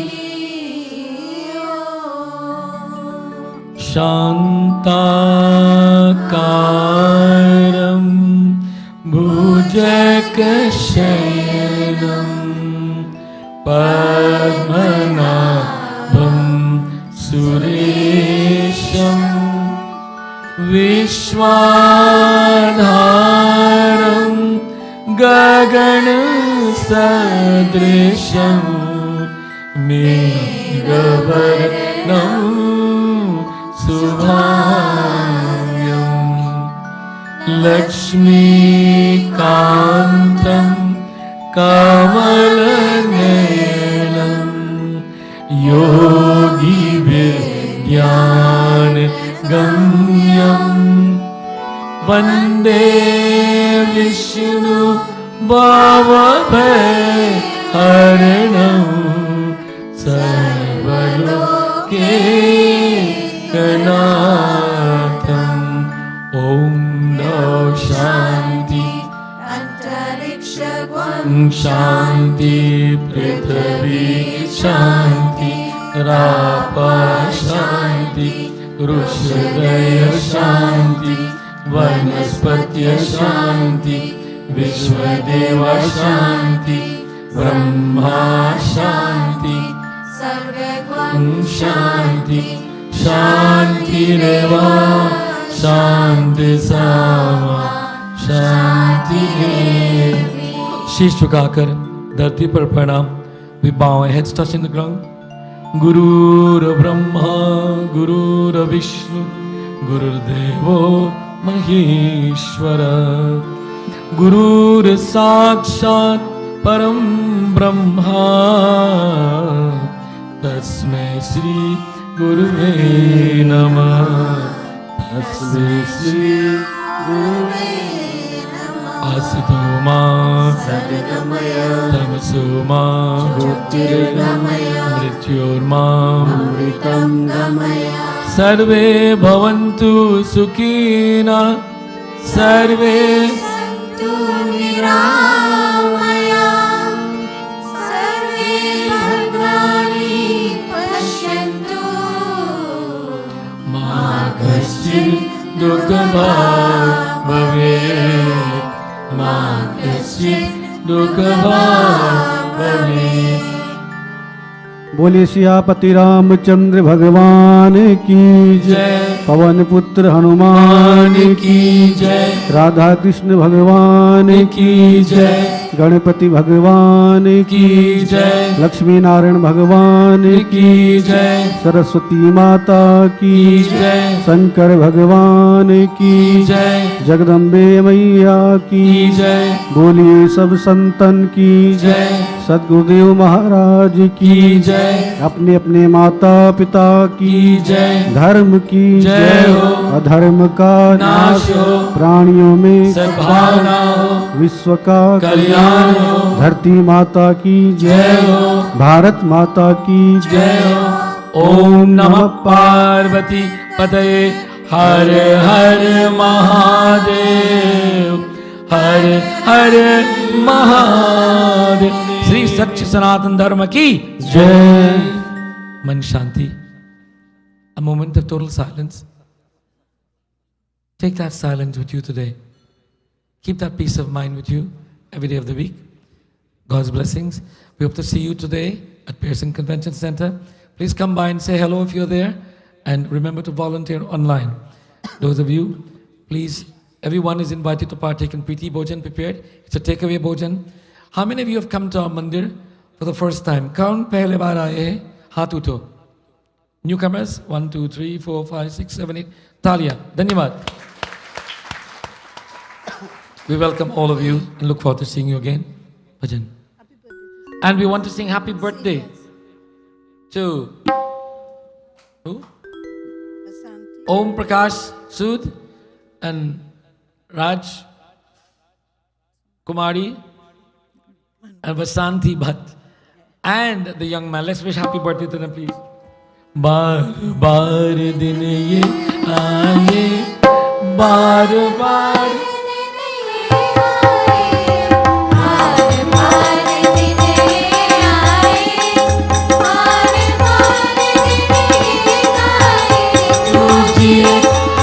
Shantaakaram Bhujakashayanam Padmanabham Suresham Vishwadharam Gagana Sadrisham Meghavarnam Subhamyam Lakshmi Kantam Kamalanelam Yogi Vidyan Gamyam Vande Vishnu Bhavabhay Haranam Sarvaloke Kanatham. Om No Shanti Antarikshagvam Shanti Prithvi Shanti Rapa Shanti Rushadaya Shanti Vanaspatya Shanti Vishwadeva Shanti Brahma Shanti Sarvagvam Shanti Shanti Reva Shanti Sama Shanti Devi. शीश झुकाकर धरती पर प्रणाम. We bow our heads touching the ground. Gurur Brahma Gurur Vishnu Gurudevo Maheshwara Gurur Sakshat Param Brahma Tasmai Shri Guruve Namah. Tasmai Shri Guruve Asito ma Sadgamaya Tamaso ma Jyotirgamaya Mrityor ma Amritam Gamaya Sarve bhavantu sukhina Sarve Santu Niramaya Sarve Bhadrani Pashyantu ma kaschit dukkha bhavet ma kaschit dukkha bhavet. बोले सियापति रामचंद्र भगवान की जय। पवन पुत्र हनुमान की जय। राधा कृष्ण भगवान की जय। गणपति भगवान की जय। लक्ष्मी नारायण भगवान की जय। सरस्वती माता की जय। शंकर भगवान की जय। जगदम्बे मैया की जय। बोलिए सब संतन की जय। सद्गुरुदेव महाराज की जय। अपने अपने माता पिता की जय। धर्म की जय हो। अधर्म का नाश हो। प्राणियों में सद्भावना हो। विश्व का कल्याण हो। धरती माता की जय हो। भारत माता की जय हो। ओम नमः पार्वती पतये हर हर महादेव हर हर महादेव। श्री सच्च सनातन धर्म की जय। मन शांति। A moment of total silence. Take that silence with you today. Keep that peace of mind with you every day of the week. God's blessings. We hope to see you today at Pearson Convention Center. Please come by and say hello if you're there. And remember to volunteer online. Those of you, please, everyone is invited to partake in Preeti Bhojan prepared. It's a takeaway Bhojan. How many of you have come to our Mandir for the first time? Kaun pehle baar aaye hai? Haath utho. Newcomers, 1, 2, 3, 4, 5, 6, 7, 8. Talia. Dhanyavad. We welcome all of you and look forward to seeing you again. Bhajan. And we want to sing happy birthday to who? Om Prakash Sood and Raj Kumari and Vasanti Bhatt and the young man. Let's wish happy birthday to them, please. बार बार दिन ये आए बार बार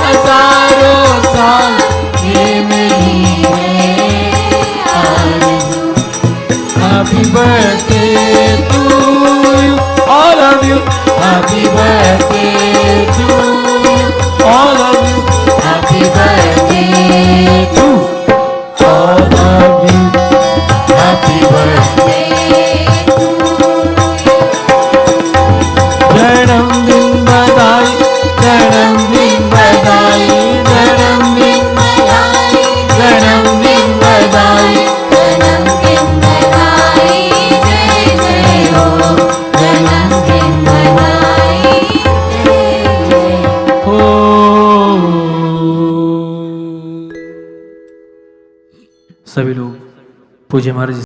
हजारों साल ये मेरी है आरज़ू। Happy birthday to you, all of you. Happy birthday to you, all of you. Happy birthday to all of you. Happy birthday to you. जन्मदिन बधाई, जन्मदिन बधाई, जन्मदिन बधाई, जन्मदिन बधाई, जन्मदिन बधाई, जय जय हो, जन्मदिन बधाई, जय जय हो। सभी लोग पूज्य महाराज